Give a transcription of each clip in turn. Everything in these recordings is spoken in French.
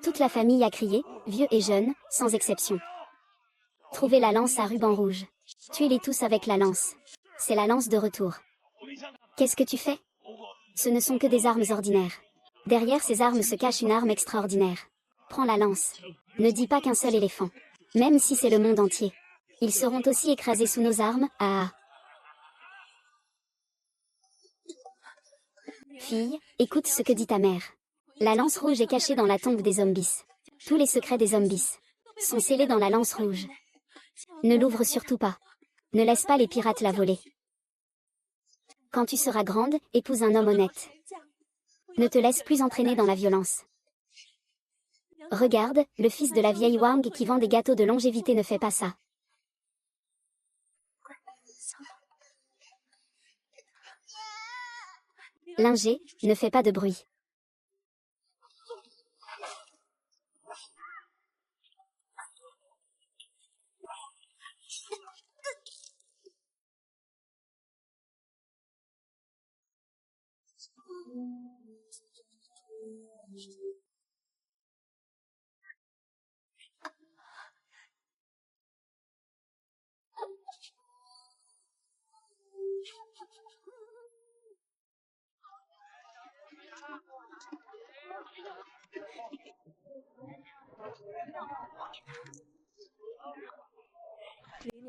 Toute la famille a crié, vieux et jeunes, sans exception. Trouvez la lance à ruban rouge. Tuez-les tous avec la lance. C'est la lance de retour. Qu'est-ce que tu fais? Ce ne sont que des armes ordinaires. Derrière ces armes se cache une arme extraordinaire. Prends la lance. Ne dis pas qu'un seul éléphant. Même si c'est le monde entier. Ils seront aussi écrasés sous nos armes, ah. Fille, écoute ce que dit ta mère. La lance rouge est cachée dans la tombe des zombies. Tous les secrets des zombies sont scellés dans la lance rouge. Ne l'ouvre surtout pas. Ne laisse pas les pirates la voler. Quand tu seras grande, épouse un homme honnête. Ne te laisse plus entraîner dans la violence. Regarde, le fils de la vieille Wang qui vend des gâteaux de longévité ne fait pas ça. Linger, ne fais pas de bruit.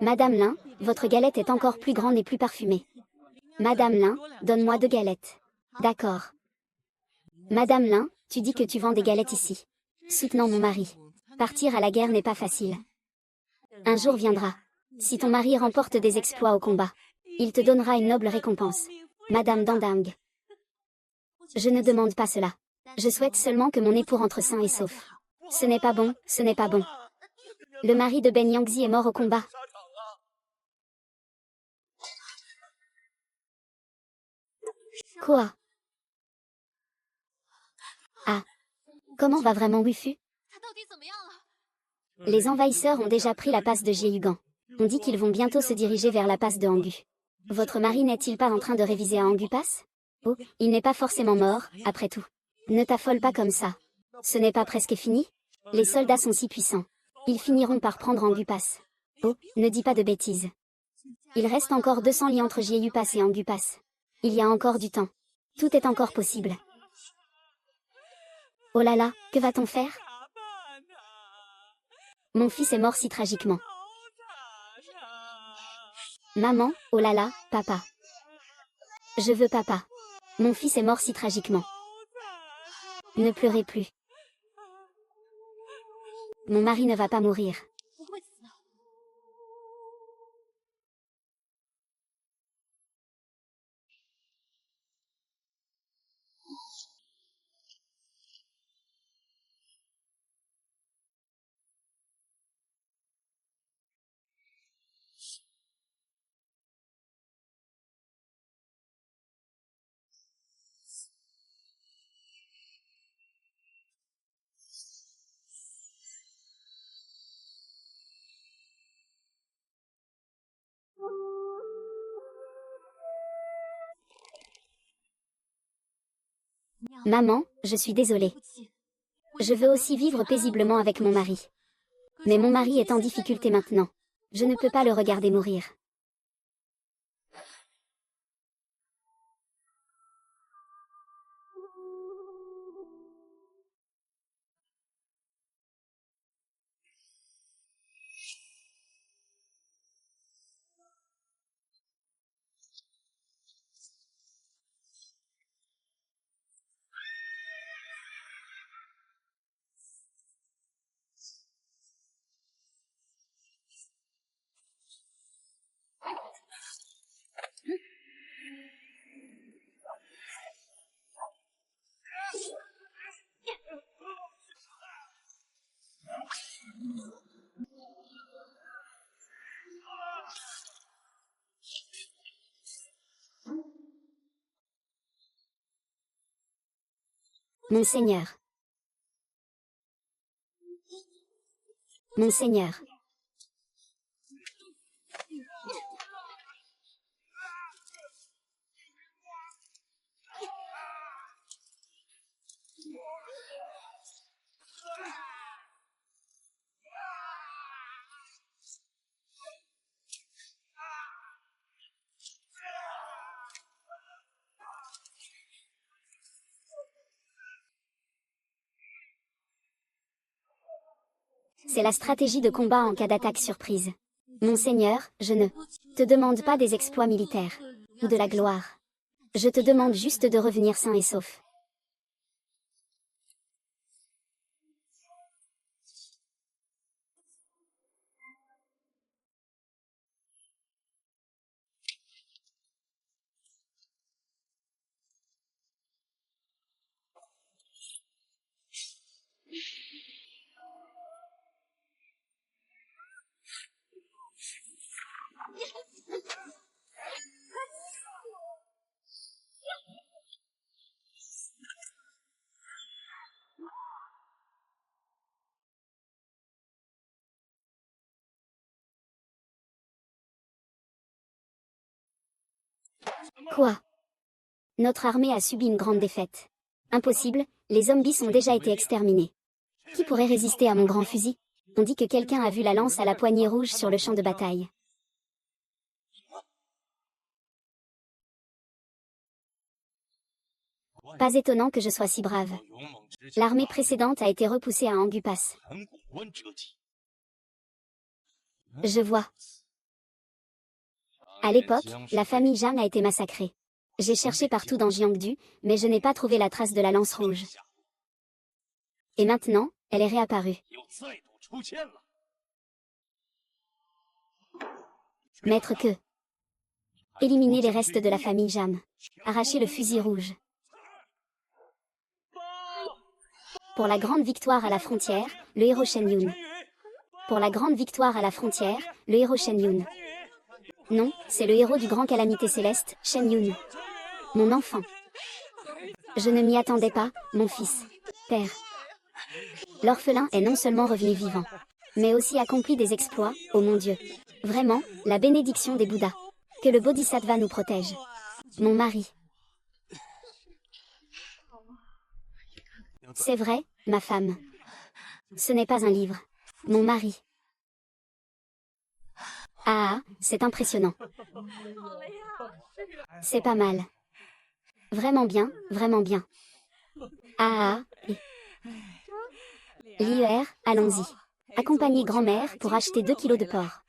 Madame Lin, votre galette est encore plus grande et plus parfumée. Madame Lin, donne-moi 2 galettes. D'accord. Madame Lin, tu dis que tu vends des galettes ici. Soutenant mon mari. Partir à la guerre n'est pas facile. Un jour viendra. Si ton mari remporte des exploits au combat, il te donnera une noble récompense. Madame Dandang. Je ne demande pas cela. Je souhaite seulement que mon époux rentre sain et sauf. Ce n'est pas bon, ce n'est pas bon. Le mari de Ben Yangzi est mort au combat. Quoi? Ah. Comment va vraiment Wufu? Les envahisseurs ont déjà pris la passe de Jieyugan. On dit qu'ils vont bientôt se diriger vers la passe de Hangu. Votre mari n'est-il pas en train de réviser à Hangu Pass? Oh, il n'est pas forcément mort, après tout. Ne t'affole pas comme ça. Ce n'est pas presque fini? Les soldats sont si puissants. Ils finiront par prendre Hangu Pass. Oh, ne dis pas de bêtises. Il reste encore 200 lits entre Jieiyu Pass et Hangu Pass. Il y a encore du temps. Tout est encore possible. Oh là là, que va-t-on faire? Mon fils est mort si tragiquement. Maman, oh là là, papa. Je veux papa. Mon fils est mort si tragiquement. Ne pleurez plus. Mon mari ne va pas mourir. Maman, je suis désolée. Je veux aussi vivre paisiblement avec mon mari. Mais mon mari est en difficulté maintenant. Je ne peux pas le regarder mourir. Monseigneur. Monseigneur. C'est la stratégie de combat en cas d'attaque surprise. Mon seigneur, je ne te demande pas des exploits militaires, ou de la gloire. Je te demande juste de revenir sain et sauf. Quoi? Notre armée a subi une grande défaite. Impossible, les zombies ont déjà été exterminés. Qui pourrait résister à mon grand fusil? On dit que quelqu'un a vu la lance à la poignée rouge sur le champ de bataille. Pas étonnant que je sois si brave. L'armée précédente a été repoussée à Angupas. Je vois. À l'époque, la famille Zhang a été massacrée. J'ai cherché partout dans Jiangdu, mais je n'ai pas trouvé la trace de la lance rouge. Et maintenant, elle est réapparue. Maître que. Éliminer les restes de la famille Zhang. Arracher le fusil rouge. Pour la grande victoire à la frontière, le héros Shen Yun. Pour la grande victoire à la frontière, le héros Shen Yun. Non, c'est le héros du grand calamité céleste, Shen Yun. Mon enfant. Je ne m'y attendais pas, mon fils. Père. L'orphelin est non seulement revenu vivant, mais aussi accompli des exploits, oh mon Dieu. Vraiment, la bénédiction des Bouddhas. Que le Bodhisattva nous protège. Mon mari. C'est vrai, ma femme. Ce n'est pas un livre. Mon mari. Ah, c'est impressionnant. C'est pas mal. Vraiment bien, vraiment bien. Ah, l'IER, allons-y. Accompagnez grand-mère pour acheter 2 kilos de porc.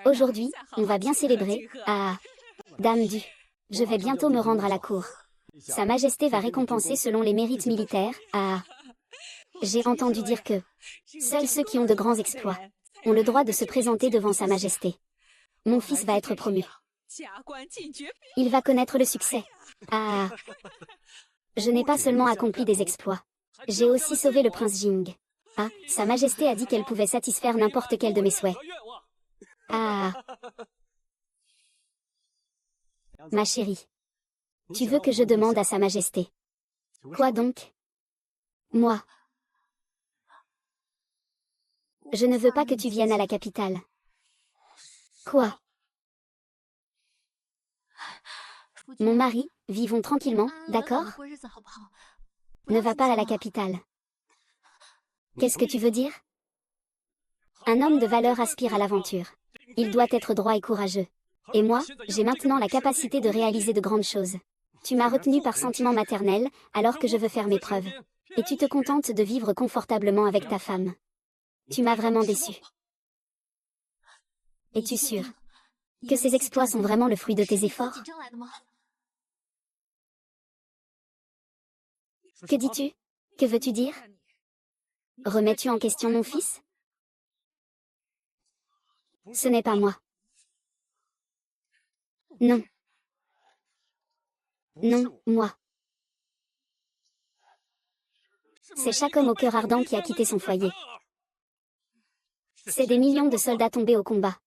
Aujourd'hui, on va bien célébrer. Ah, Dame du. Je vais bientôt me rendre à la cour. Sa Majesté va récompenser selon les mérites militaires. Ah, j'ai entendu dire que seuls ceux qui ont de grands exploits ont le droit de se présenter devant Sa Majesté. Mon fils va être promu. Il va connaître le succès. Ah, je n'ai pas seulement accompli des exploits. J'ai aussi sauvé le prince Jing. Ah, Sa Majesté a dit qu'elle pouvait satisfaire n'importe quel de mes souhaits. Ah, ma chérie. Tu veux que je demande à Sa Majesté? Quoi donc? Moi. Je ne veux pas que tu viennes à la capitale. Quoi? Mon mari, vivons tranquillement, d'accord? Ne va pas à la capitale. Qu'est-ce que tu veux dire? Un homme de valeur aspire à l'aventure. Il doit être droit et courageux. Et moi, j'ai maintenant la capacité de réaliser de grandes choses. Tu m'as retenu par sentiment maternel, alors que je veux faire mes preuves. Et tu te contentes de vivre confortablement avec ta femme. Tu m'as vraiment déçu. Es-tu sûr que ces exploits sont vraiment le fruit de tes efforts? Que dis-tu? Que veux-tu dire? Remets-tu en question mon fils? Ce n'est pas moi. Non. Non, moi. C'est chaque homme au cœur ardent qui a quitté son foyer. C'est des millions de soldats tombés au combat.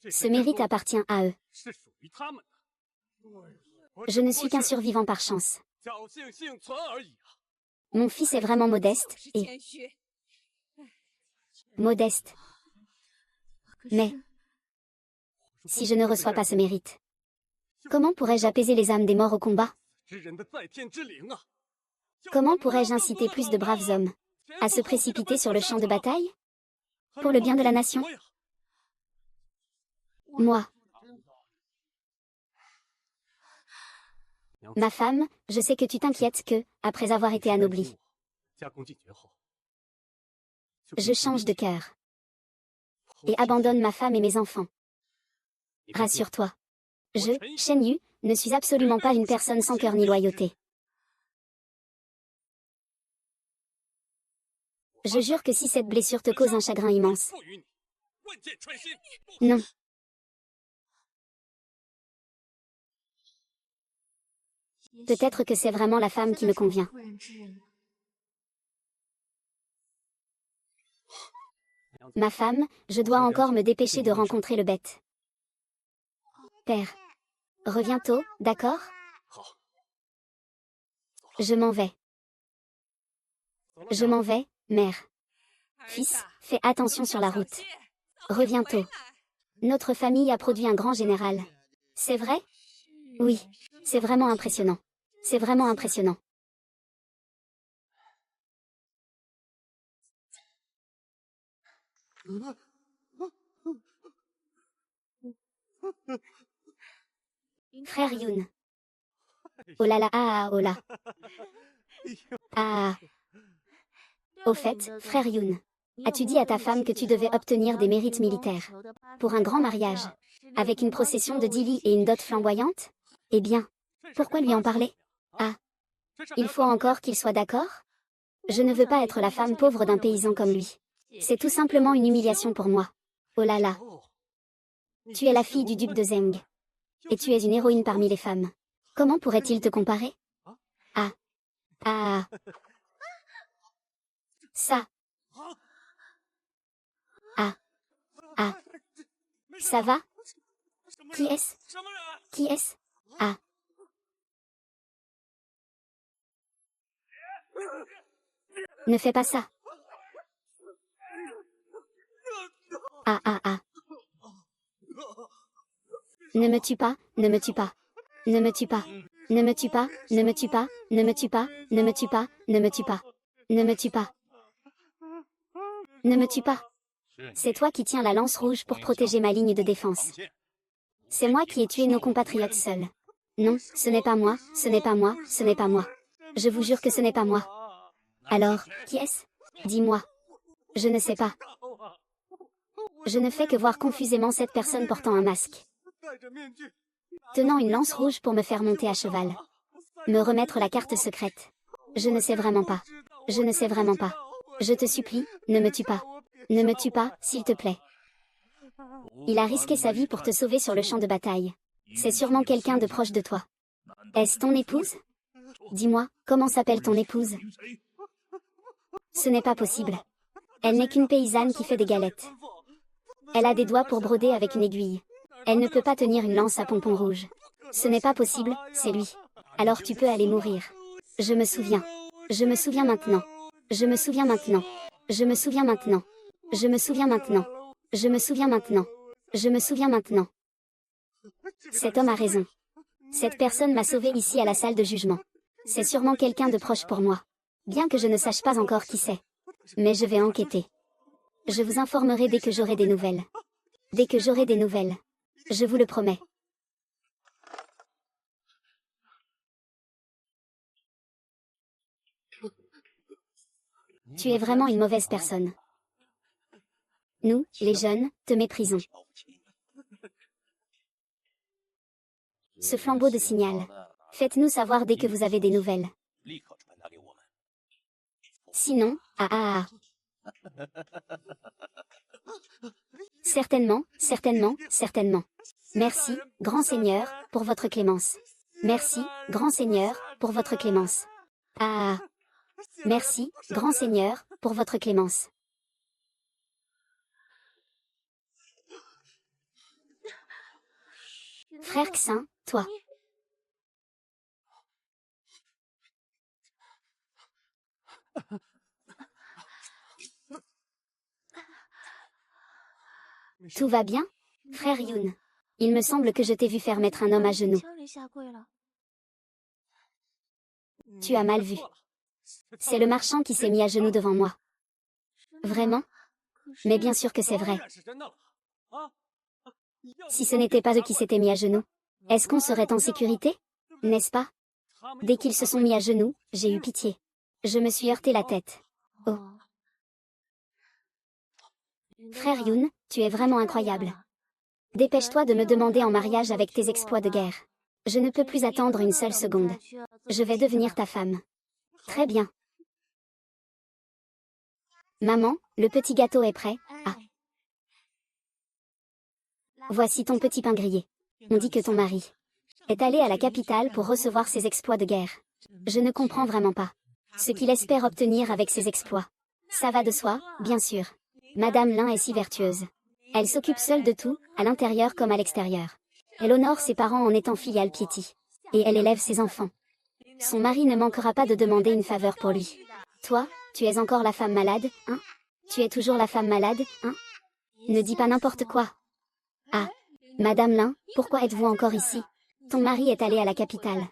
Ce mérite appartient à eux. Je ne suis qu'un survivant par chance. Mon fils est vraiment modeste, et... modeste. Mais... si je ne reçois pas ce mérite, comment pourrais-je apaiser les âmes des morts au combat? Comment pourrais-je inciter plus de braves hommes à se précipiter sur le champ de bataille? Pour le bien de la nation? Moi. Ma femme, je sais que tu t'inquiètes que, après avoir été anoblie, Je change de cœur. Et abandonne ma femme et mes enfants. Rassure-toi. Je, Shen Yu, ne suis absolument pas une personne sans cœur ni loyauté. Je jure que si cette blessure te cause un chagrin immense. Non. Peut-être que c'est vraiment la femme qui me convient. Ma femme, je dois encore me dépêcher de rencontrer le bête. Père. Reviens tôt, d'accord? Je m'en vais. Je m'en vais, mère. Fils, fais attention sur la route. Reviens tôt. Notre famille a produit un grand général. C'est vrai? Oui. C'est vraiment impressionnant. C'est vraiment impressionnant. Frère Yoon. Oh là là, ah, oh là. Ah. Au fait, frère Yoon, as-tu dit à ta femme que tu devais obtenir des mérites militaires pour un grand mariage, avec une procession de 10 lits et une dot flamboyante? Eh bien, pourquoi lui en parler? Ah. Il faut encore qu'il soit d'accord? Je ne veux pas être la femme pauvre d'un paysan comme lui. C'est tout simplement une humiliation pour moi. Oh là là. Tu es la fille du duc de Zeng. Et tu es une héroïne parmi les femmes. Comment pourrait-il te comparer? Ah. Ah. Ça. Ah. Ah. Ça va? Qui est-ce? Qui est-ce? Ah. Ne fais pas ça. Ah ah ah. Ne me tue pas, ne me tue pas. Ne me tue pas. Ne me tue pas, ne me tue pas, ne me tue pas, ne me tue pas, ne me tue pas. Ne me tue pas. Ne me tue pas. C'est toi qui tiens la lance rouge pour protéger ma ligne de défense. C'est moi qui ai tué nos compatriotes seuls. Non, ce n'est pas moi, ce n'est pas moi, ce n'est pas moi. Je vous jure que ce n'est pas moi. Alors, qui est-ce? Dis-moi. Je ne sais pas. Je ne fais que voir confusément cette personne portant un masque, tenant une lance rouge pour me faire monter à cheval. Me remettre la carte secrète. Je ne sais vraiment pas. Je ne sais vraiment pas. Je te supplie, ne me tue pas. Ne me tue pas, s'il te plaît. Il a risqué sa vie pour te sauver sur le champ de bataille. C'est sûrement quelqu'un de proche de toi. Est-ce ton épouse? Dis-moi, comment s'appelle ton épouse? Ce n'est pas possible. Elle n'est qu'une paysanne qui fait des galettes. Elle a des doigts pour broder avec une aiguille. Elle ne peut pas tenir une lance à pompons rouges. Ce n'est pas possible, c'est lui. Alors tu peux aller mourir. Je me souviens. Je me souviens maintenant. Je me souviens maintenant. Je me souviens maintenant. Je me souviens maintenant. Je me souviens maintenant. Je me souviens maintenant. Cet homme a raison. Cette personne m'a sauvé ici à la salle de jugement. C'est sûrement quelqu'un de proche pour moi. Bien que je ne sache pas encore qui c'est. Mais je vais enquêter. Je vous informerai dès que j'aurai des nouvelles. Dès que j'aurai des nouvelles. Je vous le promets. Tu es vraiment une mauvaise personne. Nous, les jeunes, te méprisons. Ce flambeau de signal. Faites-nous savoir dès que vous avez des nouvelles. Sinon, ah. Certainement, certainement, certainement. Merci, grand Seigneur, pour votre clémence. Merci, grand Seigneur, pour votre clémence. Ah. Merci, grand Seigneur, pour votre clémence. Frère Xin, toi. Tout va bien? Frère Yoon. Il me semble que je t'ai vu faire mettre un homme à genoux. Tu as mal vu. C'est le marchand qui s'est mis à genoux devant moi. Vraiment? Mais bien sûr que c'est vrai. Si ce n'était pas eux qui s'étaient mis à genoux, est-ce qu'on serait en sécurité? N'est-ce pas? Dès qu'ils se sont mis à genoux, j'ai eu pitié. Je me suis heurté la tête. Oh. Frère Yoon, tu es vraiment incroyable. Dépêche-toi de me demander en mariage avec tes exploits de guerre. Je ne peux plus attendre une seule seconde. Je vais devenir ta femme. Très bien. Maman, le petit gâteau est prêt. Ah. Voici ton petit pain grillé. On dit que ton mari est allé à la capitale pour recevoir ses exploits de guerre. Je ne comprends vraiment pas ce qu'il espère obtenir avec ses exploits. Ça va de soi, bien sûr. Madame Lin est si vertueuse. Elle s'occupe seule de tout, à l'intérieur comme à l'extérieur. Elle honore ses parents en étant filiale piety. Et elle élève ses enfants. Son mari ne manquera pas de demander une faveur pour lui. Toi, tu es encore la femme malade, hein? Tu es toujours la femme malade, hein? Ne dis pas n'importe quoi. Ah. Madame Lin, pourquoi êtes-vous encore ici? Ton mari est allé à la capitale.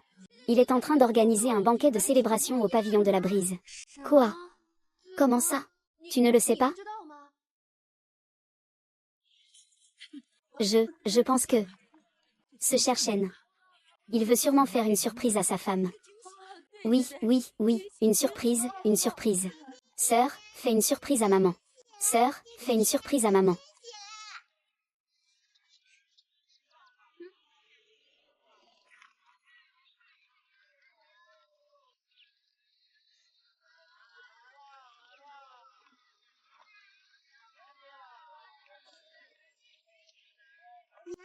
Il est en train d'organiser un banquet de célébration au pavillon de la Brise. Quoi? Comment ça? Tu ne le sais pas? Je pense que... Ce cher Shen. Il veut sûrement faire une surprise à sa femme. Oui, une surprise, une surprise. Sœur, fais une surprise à maman. Sœur, fais une surprise à maman.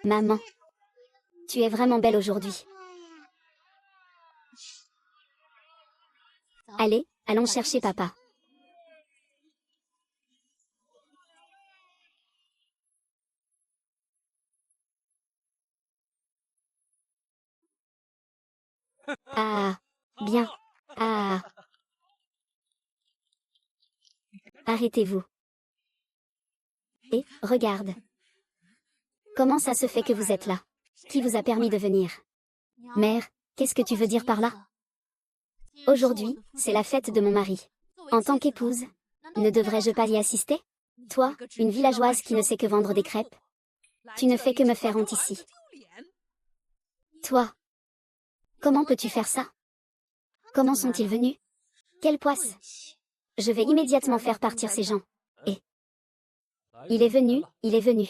Maman. Tu es vraiment belle aujourd'hui. Allez, allons chercher papa. Ah, bien. Ah. Arrêtez-vous. Et, regarde. Comment ça se fait que vous êtes là? Qui vous a permis de venir? Mère, qu'est-ce que tu veux dire par là? Aujourd'hui, c'est la fête de mon mari. En tant qu'épouse, ne devrais-je pas y assister? Toi, une villageoise qui ne sait que vendre des crêpes. Tu ne fais que me faire honte ici. Toi. Comment peux-tu faire ça? Comment sont-ils venus? Quelle poisse! Je vais immédiatement faire partir ces gens. Et... il est venu.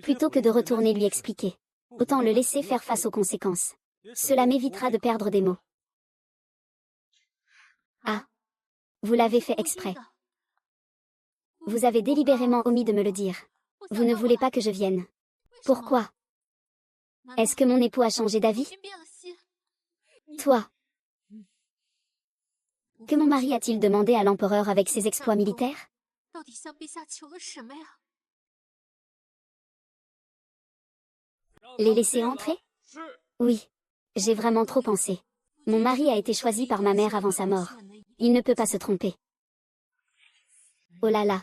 Plutôt que de retourner lui expliquer. Autant le laisser faire face aux conséquences. Cela m'évitera de perdre des mots. Ah. Vous l'avez fait exprès. Vous avez délibérément omis de me le dire. Vous ne voulez pas que je vienne. Pourquoi? Est-ce que mon époux a changé d'avis? Toi. Que mon mari a-t-il demandé à l'empereur avec ses exploits militaires? Les laisser entrer? Oui. J'ai vraiment trop pensé. Mon mari a été choisi par ma mère avant sa mort. Il ne peut pas se tromper. Oh là là.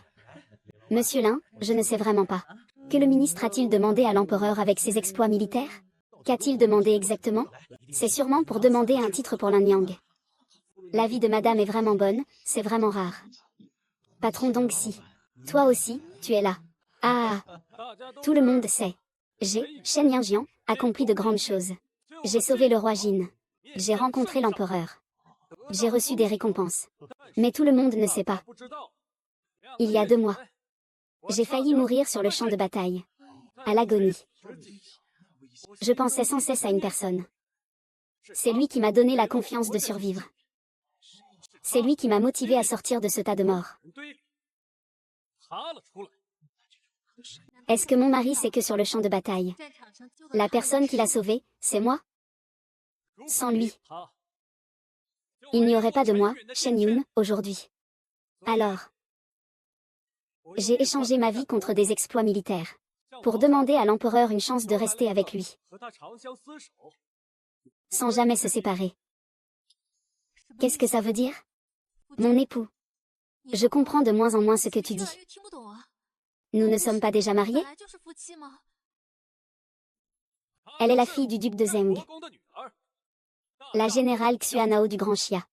Monsieur Lin, je ne sais vraiment pas. Que le ministre a-t-il demandé à l'empereur avec ses exploits militaires? Qu'a-t-il demandé exactement? C'est sûrement pour demander un titre pour l'Anyang. La vie de madame est vraiment bonne, c'est vraiment rare. Patron donc si. Toi aussi, tu es là. Ah. Tout le monde sait. J'ai, Shen Yingjian, accompli de grandes choses. J'ai sauvé le roi Jin. J'ai rencontré l'empereur. J'ai reçu des récompenses. Mais tout le monde ne sait pas. Il y a 2 mois. J'ai failli mourir sur le champ de bataille. À l'agonie. Je pensais sans cesse à une personne. C'est lui qui m'a donné la confiance de survivre. C'est lui qui m'a motivé à sortir de ce tas de morts. Est-ce que mon mari sait que sur le champ de bataille, la personne qui l'a sauvé, c'est moi? Sans lui, il n'y aurait pas de moi, Shen Yun, aujourd'hui. Alors, j'ai échangé ma vie contre des exploits militaires, pour demander à l'empereur une chance de rester avec lui, sans jamais se séparer. Qu'est-ce que ça veut dire? Mon époux. Je comprends de moins en moins ce que tu dis. Nous ne sommes pas déjà mariés? Elle est la fille du duc de Zeng. La générale Xuanao du Grand Xia.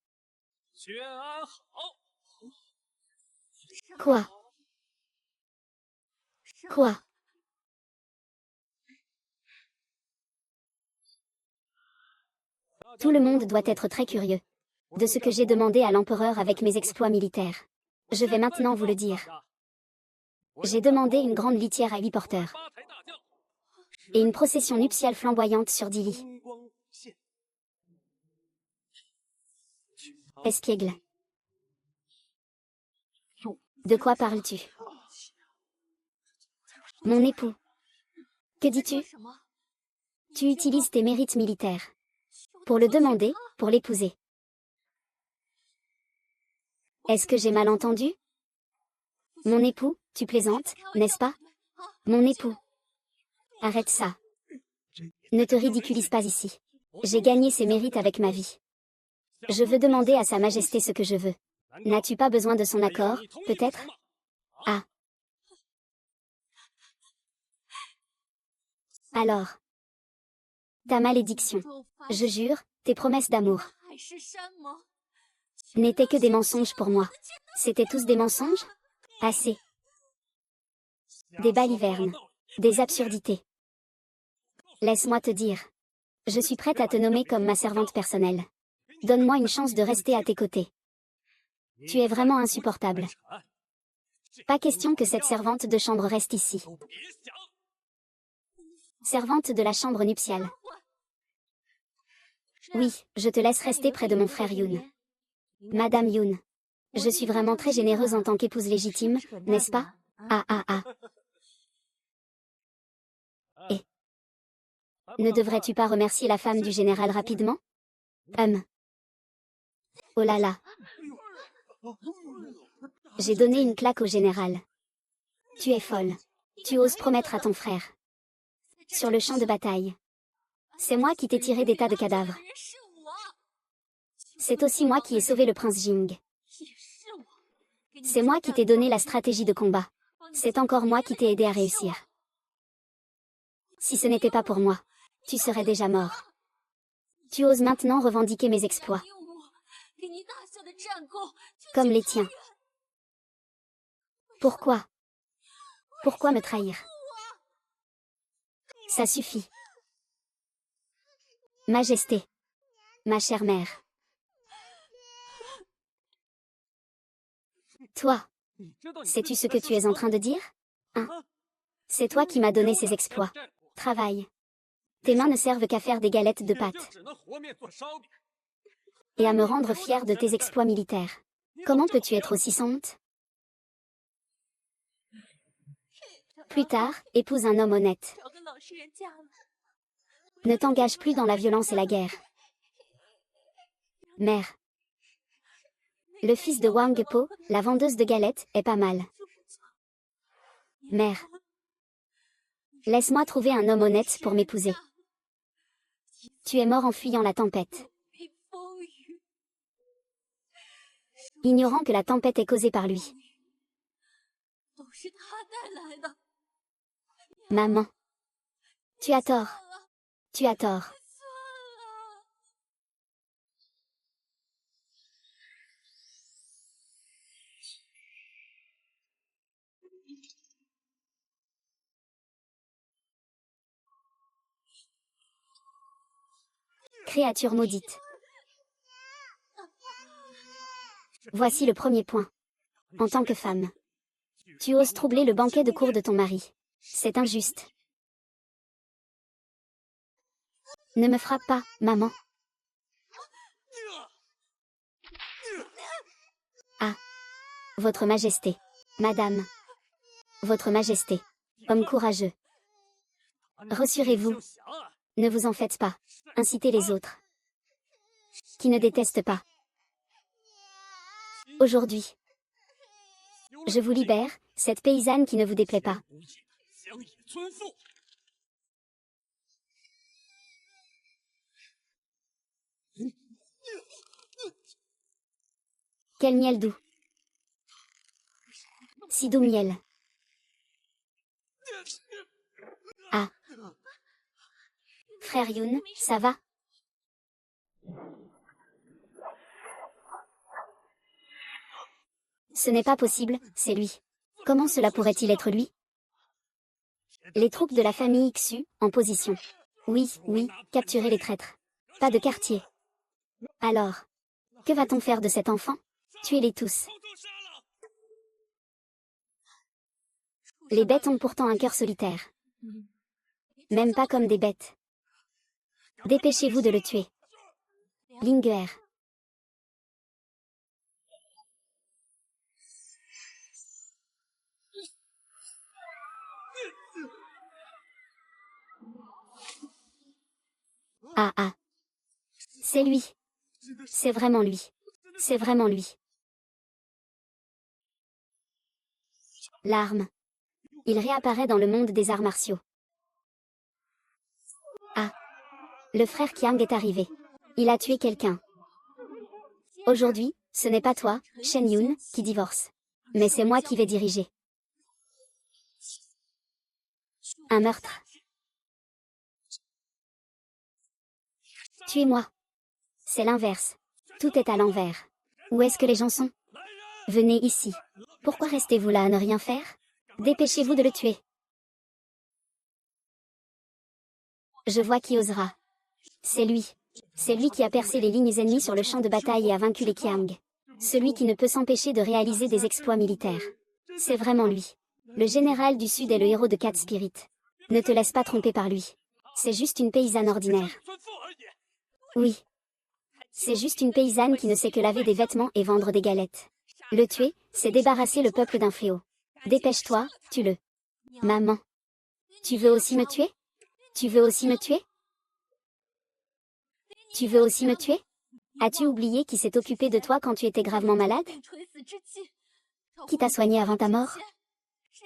Quoi? Quoi? Tout le monde doit être très curieux de ce que j'ai demandé à l'empereur avec mes exploits militaires. Je vais maintenant vous le dire. J'ai demandé une grande litière à 8 porteurs. Et une procession nuptiale flamboyante sur 10 lits. Espiègle. De quoi parles-tu? Mon époux. Que dis-tu? Tu utilises tes mérites militaires. Pour le demander, pour l'épouser. Est-ce que j'ai mal entendu? Mon époux, tu plaisantes, n'est-ce pas? Mon époux. Arrête ça. Ne te ridiculise pas ici. J'ai gagné ces mérites avec ma vie. Je veux demander à Sa Majesté ce que je veux. N'as-tu pas besoin de son accord, peut-être? Ah. Alors. Ta malédiction. Je jure, tes promesses d'amour. N'étaient que des mensonges pour moi. C'étaient tous des mensonges? Assez. Des balivernes. Des absurdités. Laisse-moi te dire. Je suis prête à te nommer comme ma servante personnelle. Donne-moi une chance de rester à tes côtés. Tu es vraiment insupportable. Pas question que cette servante de chambre reste ici. Servante de la chambre nuptiale. Oui, je te laisse rester près de mon frère Yoon. Madame Yoon. Je suis vraiment très généreuse en tant qu'épouse légitime, n'est-ce pas? Ah ah ah. Et ne devrais-tu pas remercier la femme du général rapidement? Oh là là. J'ai donné une claque au général. Tu es folle. Tu oses promettre à ton frère. Sur le champ de bataille. C'est moi qui t'ai tiré des tas de cadavres. C'est aussi moi qui ai sauvé le prince Jing. C'est moi qui t'ai donné la stratégie de combat. C'est encore moi qui t'ai aidé à réussir. Si ce n'était pas pour moi, tu serais déjà mort. Tu oses maintenant revendiquer mes exploits. Comme les tiens. Pourquoi? Pourquoi me trahir? Ça suffit. Majesté. Ma chère mère. Toi. Sais-tu ce que tu es en train de dire? Hein? C'est toi qui m'as donné ces exploits. Travaille. Tes mains ne servent qu'à faire des galettes de pâtes. Et à me rendre fière de tes exploits militaires. Comment peux-tu être aussi sans honte? Plus tard, épouse un homme honnête. Ne t'engage plus dans la violence et la guerre. Mère. Le fils de Wang Po, la vendeuse de galettes, est pas mal. Mère. Laisse-moi trouver un homme honnête pour m'épouser. Tu es mort en fuyant la tempête. Ignorant que la tempête est causée par lui. Maman. Tu as tort. Tu as tort. Créature maudite. Voici le premier point. En tant que femme. Tu oses troubler le banquet de cour de ton mari. C'est injuste. Ne me frappe pas, maman. Ah. Votre Majesté. Madame. Votre Majesté. Homme courageux. Rassurez-vous. Ne vous en faites pas. Incitez les autres. Qui ne détestent pas. Aujourd'hui. Je vous libère, cette paysanne qui ne vous déplaît pas. Quel miel doux. Si doux miel. Ah. Frère Yoon, ça va? Ce n'est pas possible, c'est lui. Comment cela pourrait-il être lui? Les troupes de la famille Xu, en position. Oui, oui, capturer les traîtres. Pas de quartier. Alors, que va-t-on faire de cet enfant? Tuez-les tous. Les bêtes ont pourtant un cœur solitaire. Même pas comme des bêtes. Dépêchez-vous de le tuer. Linguer. Ah ah. C'est lui. C'est vraiment lui. C'est vraiment lui. L'arme. Il réapparaît dans le monde des arts martiaux. Ah. Le frère Qiang est arrivé. Il a tué quelqu'un. Aujourd'hui, ce n'est pas toi, Shen Yun, qui divorce. Mais c'est moi qui vais diriger. Un meurtre. Tuez-moi. C'est l'inverse. Tout est à l'envers. Où est-ce que les gens sont? Venez ici. Pourquoi restez-vous là à ne rien faire? Dépêchez-vous de le tuer. Je vois qui osera. C'est lui. C'est lui qui a percé les lignes ennemies sur le champ de bataille et a vaincu les Qiang. Celui qui ne peut s'empêcher de réaliser des exploits militaires. C'est vraiment lui. Le général du Sud est le héros de Cat Spirit. Ne te laisse pas tromper par lui. C'est juste une paysanne ordinaire. Oui. C'est juste une paysanne qui ne sait que laver des vêtements et vendre des galettes. Le tuer, c'est débarrasser le peuple d'un fléau. Dépêche-toi, tue-le. Maman. Tu veux aussi me tuer? Tu veux aussi me tuer? Tu veux aussi me tuer? As-tu oublié qui s'est occupé de toi quand tu étais gravement malade? Qui t'a soigné avant ta mort?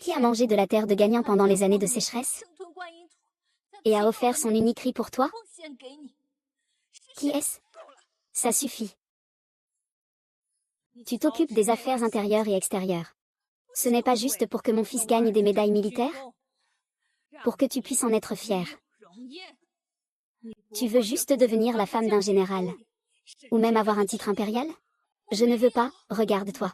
Qui a mangé de la terre de gagnant pendant les années de sécheresse? Et a offert son unique riz pour toi? Qui est-ce? Ça suffit. Tu t'occupes des affaires intérieures et extérieures. Ce n'est pas juste pour que mon fils gagne des médailles militaires? Pour que tu puisses en être fier. Tu veux juste devenir la femme d'un général? Ou même avoir un titre impérial? Je ne veux pas, regarde-toi.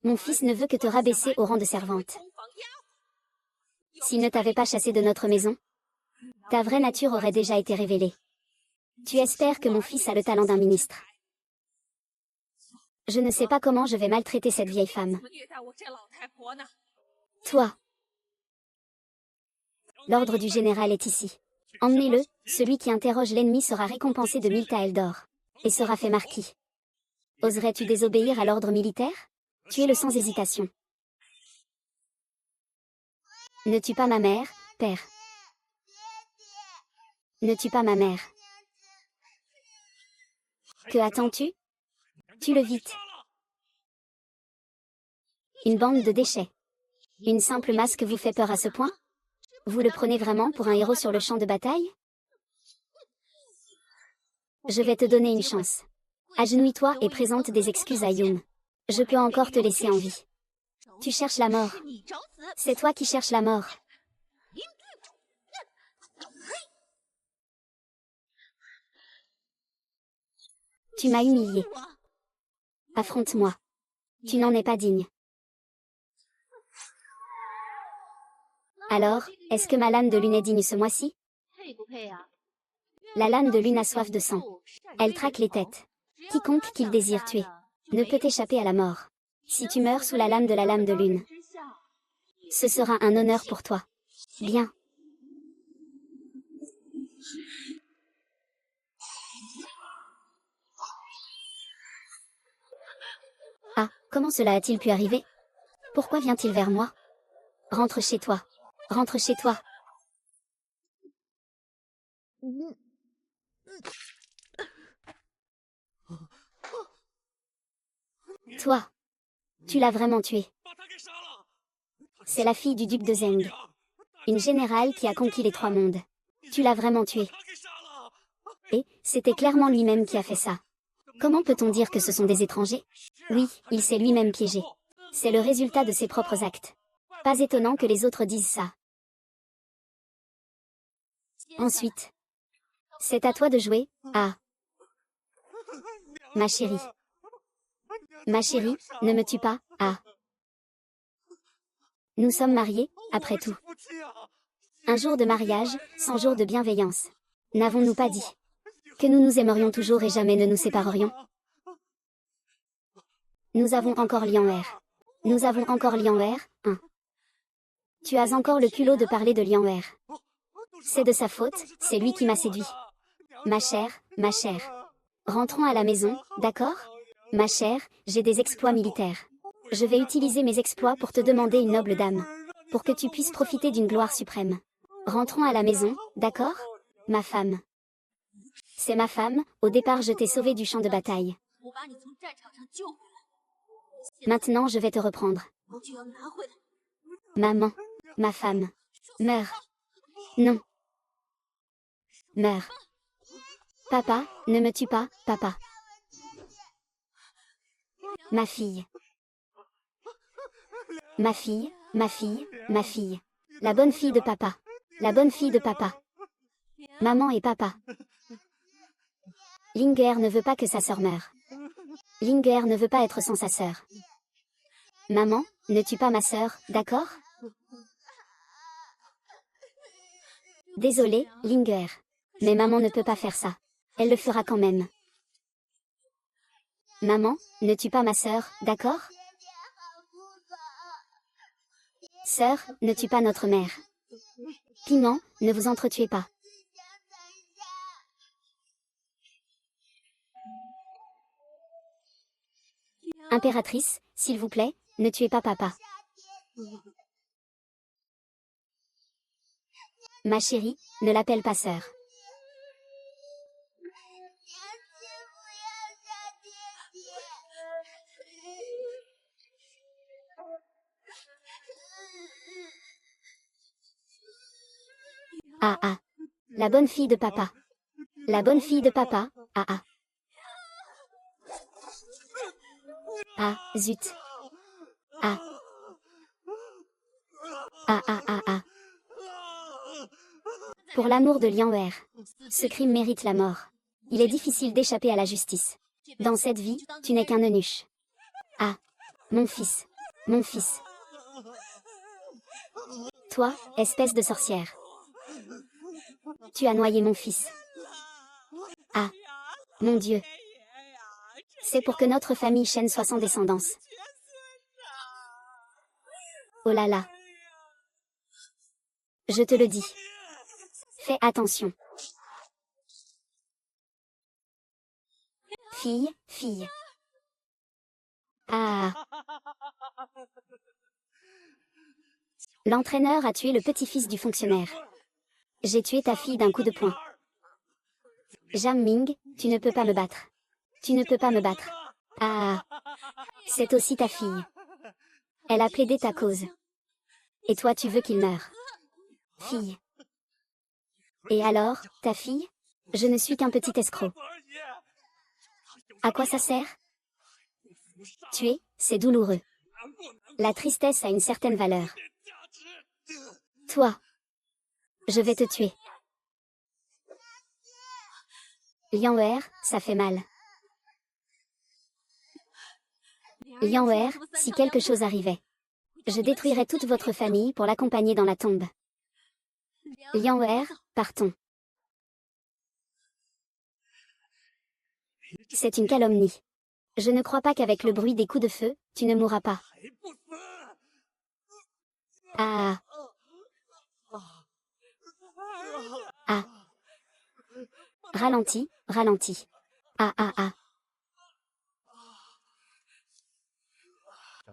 Mon fils ne veut que te rabaisser au rang de servante. S'il ne t'avait pas chassé de notre maison, ta vraie nature aurait déjà été révélée. Tu espères que mon fils a le talent d'un ministre. Je ne sais pas comment je vais maltraiter cette vieille femme. Toi. L'ordre du général est ici. Emmenez-le, celui qui interroge l'ennemi sera récompensé de 1000 taels d'or. Et sera fait marquis. Oserais-tu désobéir à l'ordre militaire? Tuez-le sans hésitation. Ne tue pas ma mère, père. Ne tue pas ma mère. Que attends-tu? Tue-le vite. Une bande de déchets. Une simple masque vous fait peur à ce point? Vous le prenez vraiment pour un héros sur le champ de bataille? Je vais te donner une chance. Agenouille-toi et présente des excuses à Yun. Je peux encore te laisser en vie. Tu cherches la mort. C'est toi qui cherches la mort. Tu m'as humilié. Affronte-moi. Tu n'en es pas digne. Alors, est-ce que ma lame de lune est digne ce mois-ci? La lame de lune a soif de sang. Elle traque les têtes. Quiconque qu'il désire tuer ne peut échapper à la mort. Si tu meurs sous la lame de lune, ce sera un honneur pour toi. Bien. Ah, comment cela a-t-il pu arriver? Pourquoi vient-il vers moi? Rentre chez toi. Rentre chez toi. Toi. Tu l'as vraiment tuée. C'est la fille du duc de Zeng. Une générale qui a conquis les 3 mondes. Tu l'as vraiment tuée. Et, c'était clairement lui-même qui a fait ça. Comment peut-on dire que ce sont des étrangers? Oui, il s'est lui-même piégé. C'est le résultat de ses propres actes. Pas étonnant que les autres disent ça. Ensuite. C'est à toi de jouer, ah. Ma chérie. Ma chérie, ne me tue pas, ah. Nous sommes mariés, après tout. Un jour de mariage, 100 jours de bienveillance. N'avons-nous pas dit que nous nous aimerions toujours et jamais ne nous séparerions? Nous avons encore Lian R. Nous avons encore Lian R, 1. Tu as encore le culot de parler de Lianwer. C'est de sa faute, c'est lui qui m'a séduit. Ma chère, ma chère. Rentrons à la maison, d'accord? Ma chère, j'ai des exploits militaires. Je vais utiliser mes exploits pour te demander une noble dame. Pour que tu puisses profiter d'une gloire suprême. Rentrons à la maison, d'accord? Ma femme. C'est ma femme, au départ je t'ai sauvée du champ de bataille. Maintenant je vais te reprendre. Maman. Ma femme. Meurs. Non. Meurs. Papa, ne me tue pas, papa. Ma fille. Ma fille, ma fille, ma fille. La bonne fille de papa. La bonne fille de papa. Maman et papa. Linger ne veut pas que sa sœur meure. Linger ne veut pas être sans sa sœur. Maman, ne tue pas ma sœur, d'accord? Désolée, Linger. Mais maman ne peut pas faire ça. Elle le fera quand même. Maman, ne tue pas ma sœur, d'accord? Sœur, ne tue pas notre mère. Piment, ne vous entretuez pas. Impératrice, s'il vous plaît, ne tuez pas papa. Ma chérie, ne l'appelle pas sœur. Ah ah. La bonne fille de papa. La bonne fille de papa, ah ah. Ah, zut. Ah. Ah ah ah ah. Pour l'amour de Lianwer. Ce crime mérite la mort. Il est difficile d'échapper à la justice. Dans cette vie, tu n'es qu'un eunuche. Ah. Mon fils. Mon fils. Toi, espèce de sorcière. Tu as noyé mon fils. Ah. Mon Dieu. C'est pour que notre famille Shen soit sans descendance. Oh là là. Je te le dis. Fais attention. Fille, fille. Ah. L'entraîneur a tué le petit-fils du fonctionnaire. J'ai tué ta fille d'un coup de poing. Jam Ming, tu ne peux pas me battre. Tu ne peux pas me battre. Ah. C'est aussi ta fille. Elle a plaidé ta cause. Et toi tu veux qu'il meure. Fille. Et alors, ta fille? Je ne suis qu'un petit escroc. À quoi ça sert? Tuer, c'est douloureux. La tristesse a une certaine valeur. Toi. Je vais te tuer. Lianwer, ça fait mal. Lianwer, si quelque chose arrivait. Je détruirais toute votre famille pour l'accompagner dans la tombe. Lianwer, partons. C'est une calomnie. Je ne crois pas qu'avec le bruit des coups de feu, tu ne mourras pas. Ah. Ah. Ralentis, ralentis. Ah ah ah.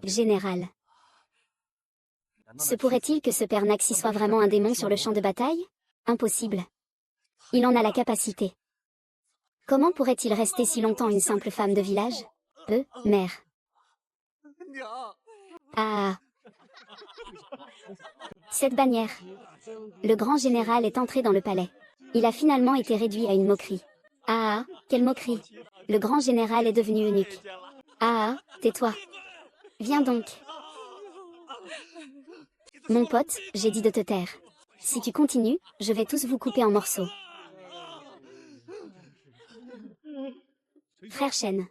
Général. Se pourrait-il que ce père Naxi soit vraiment un démon sur le champ de bataille? Impossible. Il en a la capacité. Comment pourrait-il rester si longtemps une simple femme de village? Mère. Ah. Cette bannière. Le grand général est entré dans le palais. Il a finalement été réduit à une moquerie. Ah, quelle moquerie. Le grand général est devenu eunuque. Ah, tais-toi. Viens donc. Mon pote, j'ai dit de te taire. Si tu continues, je vais tous vous couper en morceaux. Frère Shen.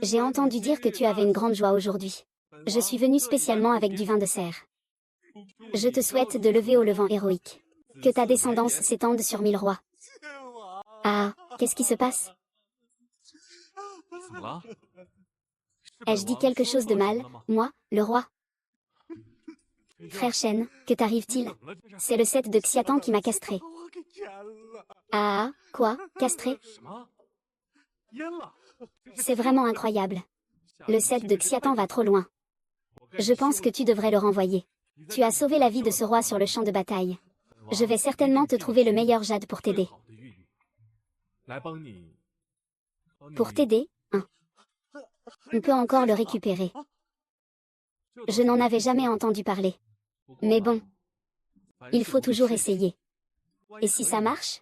J'ai entendu dire que tu avais une grande joie aujourd'hui. Je suis venu spécialement avec du vin de serre. Je te souhaite de lever au levant héroïque. Que ta descendance s'étende sur 1000 rois. Ah, qu'est-ce qui se passe? Ai-je dit quelque chose de mal, moi, le roi? Frère Shen, que t'arrive-t-il? C'est le 7 de Xiatan qui m'a castré. Ah, quoi, castré? C'est vraiment incroyable. Le 7 de Xiatan va trop loin. Je pense que tu devrais le renvoyer. Tu as sauvé la vie de ce roi sur le champ de bataille. Je vais certainement te trouver le meilleur jade pour t'aider. Pour t'aider, hein. On peut encore le récupérer. Je n'en avais jamais entendu parler. Mais bon, il faut toujours essayer. Et si ça marche?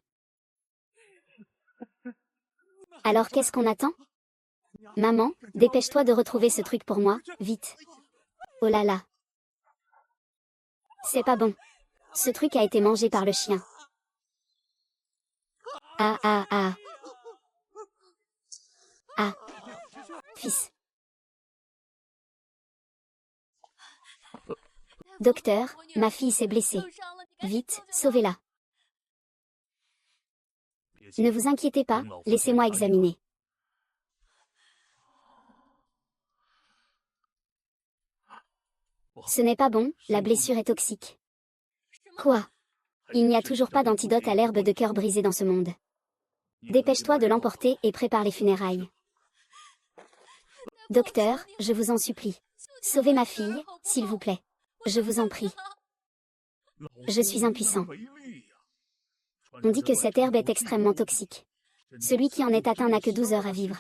Alors qu'est-ce qu'on attend? Maman, dépêche-toi de retrouver ce truc pour moi, vite. Oh là là. C'est pas bon. Ce truc a été mangé par le chien. Ah ah ah. Ah. Fils. Docteur, ma fille s'est blessée. Vite, sauvez-la. Ne vous inquiétez pas, laissez-moi examiner. Ce n'est pas bon, la blessure est toxique. Quoi? Il n'y a toujours pas d'antidote à l'herbe de cœur brisé dans ce monde. Dépêche-toi de l'emporter et prépare les funérailles. Docteur, je vous en supplie. Sauvez ma fille, s'il vous plaît. Je vous en prie. Je suis impuissant. On dit que cette herbe est extrêmement toxique. Celui qui en est atteint n'a que 12 heures à vivre.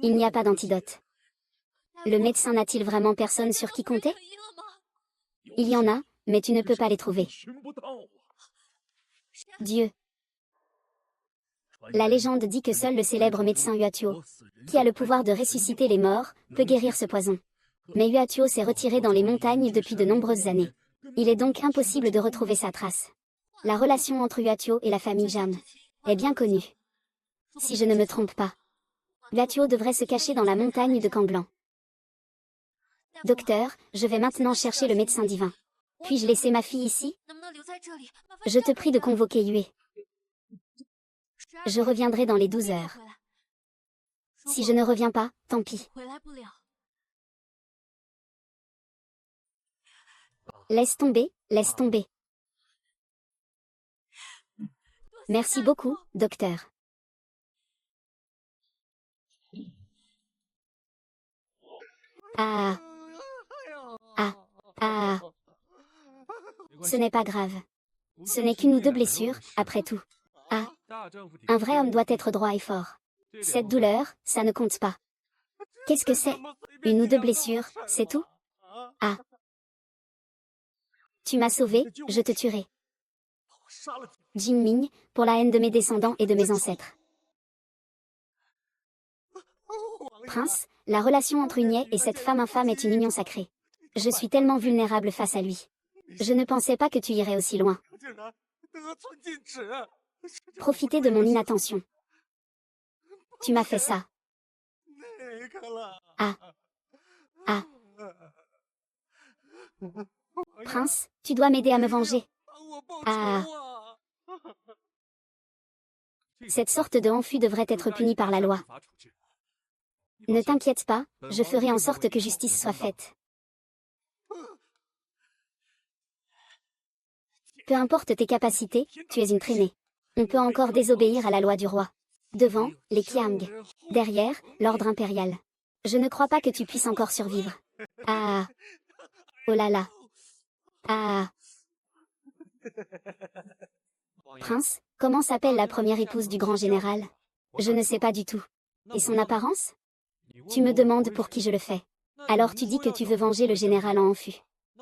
Il n'y a pas d'antidote. Le médecin n'a-t-il vraiment personne sur qui compter? Il y en a, mais tu ne peux pas les trouver. Dieu. La légende dit que seul le célèbre médecin Huatuo, qui a le pouvoir de ressusciter les morts, peut guérir ce poison. Mais Huatuo s'est retiré dans les montagnes depuis de nombreuses années. Il est donc impossible de retrouver sa trace. La relation entre Huatuo et la famille Jam est bien connue. Si je ne me trompe pas, Huatuo devrait se cacher dans la montagne de Camblanc. Docteur, je vais maintenant chercher le médecin divin. Puis-je laisser ma fille ici? Je te prie de convoquer Yue. Je reviendrai dans les 12 heures. Si je ne reviens pas, tant pis. Laisse tomber, laisse tomber. Merci beaucoup, docteur. Ah. Ah. Ah. Ce n'est pas grave. Ce n'est qu'une ou deux blessures, après tout. Ah. Un vrai homme doit être droit et fort. Cette douleur, ça ne compte pas. Qu'est-ce que c'est? Une ou deux blessures, c'est tout? Ah. Tu m'as sauvé, je te tuerai. Jin Ming, pour la haine de mes descendants et de mes ancêtres. Prince, la relation entre Unie et cette femme infâme est une union sacrée. Je suis tellement vulnérable face à lui. Je ne pensais pas que tu irais aussi loin. Profitez de mon inattention. Tu m'as fait ça. Ah. Ah. Prince, tu dois m'aider à me venger. Ah. Cette sorte de hanfu devrait être punie par la loi. Ne t'inquiète pas, je ferai en sorte que justice soit faite. Peu importe tes capacités, tu es une traînée. On peut encore désobéir à la loi du roi. Devant, les Qiang. Derrière, l'ordre impérial. Je ne crois pas que tu puisses encore survivre. Ah. Oh là là. Ah. Prince, comment s'appelle la première épouse du grand général? Je ne sais pas du tout. Et son apparence? Tu me demandes pour qui je le fais. Alors tu dis que tu veux venger le général en Hanfu.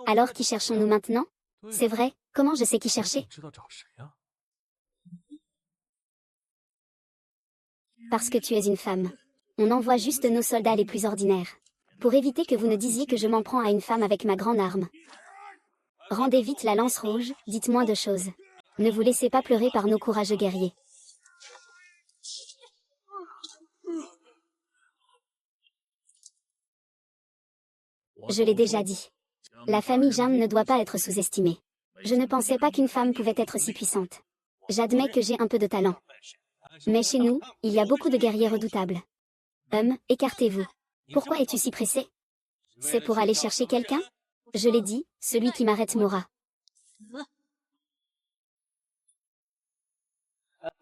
Alors qui cherchons-nous maintenant? C'est vrai, comment je sais qui chercher? Parce que tu es une femme. On envoie juste nos soldats les plus ordinaires. Pour éviter que vous ne disiez que je m'en prends à une femme avec ma grande arme. Rendez vite la lance rouge, dites moins de choses. Ne vous laissez pas pleurer par nos courageux guerriers. Je l'ai déjà dit. La famille Jam ne doit pas être sous-estimée. Je ne pensais pas qu'une femme pouvait être si puissante. J'admets que j'ai un peu de talent. Mais chez nous, il y a beaucoup de guerriers redoutables. Écartez-vous. Pourquoi es-tu si pressé? C'est pour aller chercher quelqu'un? Je l'ai dit, celui qui m'arrête mourra.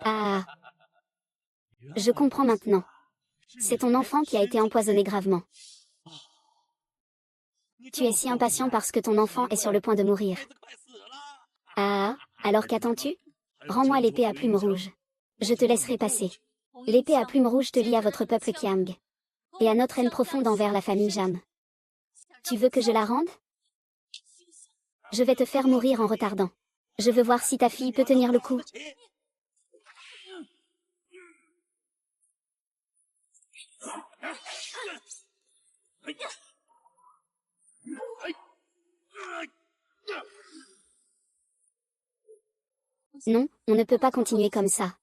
Ah. Je comprends maintenant. C'est ton enfant qui a été empoisonné gravement. Tu es si impatient parce que ton enfant est sur le point de mourir. Ah, alors qu'attends-tu? Rends-moi l'épée à plumes rouges. Je te laisserai passer. L'épée à plumes rouges te lie à votre peuple Kiang. Et à notre haine profonde envers la famille Jam. Tu veux que je la rende? Je vais te faire mourir en retardant. Je veux voir si ta fille peut tenir le coup. Non, on ne peut pas continuer comme ça.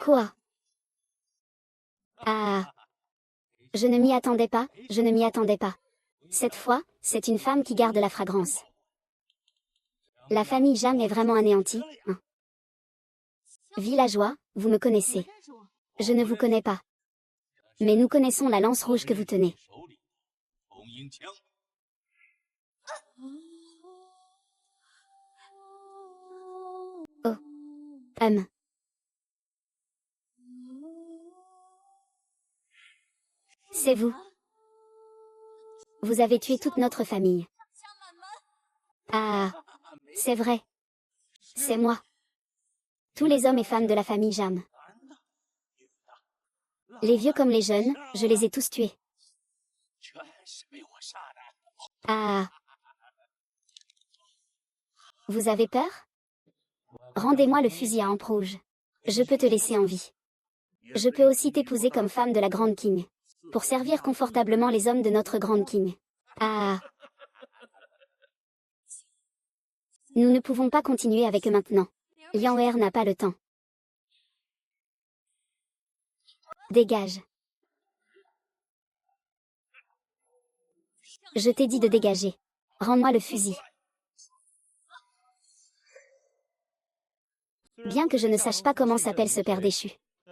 Quoi? Ah. Je ne m'y attendais pas, je ne m'y attendais pas. Cette fois, c'est une femme qui garde la fragrance. La famille Jam est vraiment anéantie, hein. Villageois, vous me connaissez. Je ne vous connais pas. Mais nous connaissons la lance rouge que vous tenez. Oh. C'est vous. Vous avez tué toute notre famille. Ah. C'est vrai. C'est moi. Tous les hommes et femmes de la famille Jam. Les vieux comme les jeunes, je les ai tous tués. Ah. Vous avez peur? Rendez-moi le fusil à hampe rouge. Je peux te laisser en vie. Je peux aussi t'épouser comme femme de la Grande King. Pour servir confortablement les hommes de notre Grande King. Ah. Nous ne pouvons pas continuer avec eux maintenant. Liang Er n'a pas le temps. Dégage. Je t'ai dit de dégager. Rends-moi le fusil. Bien que je ne sache pas comment s'appelle ce père déchu.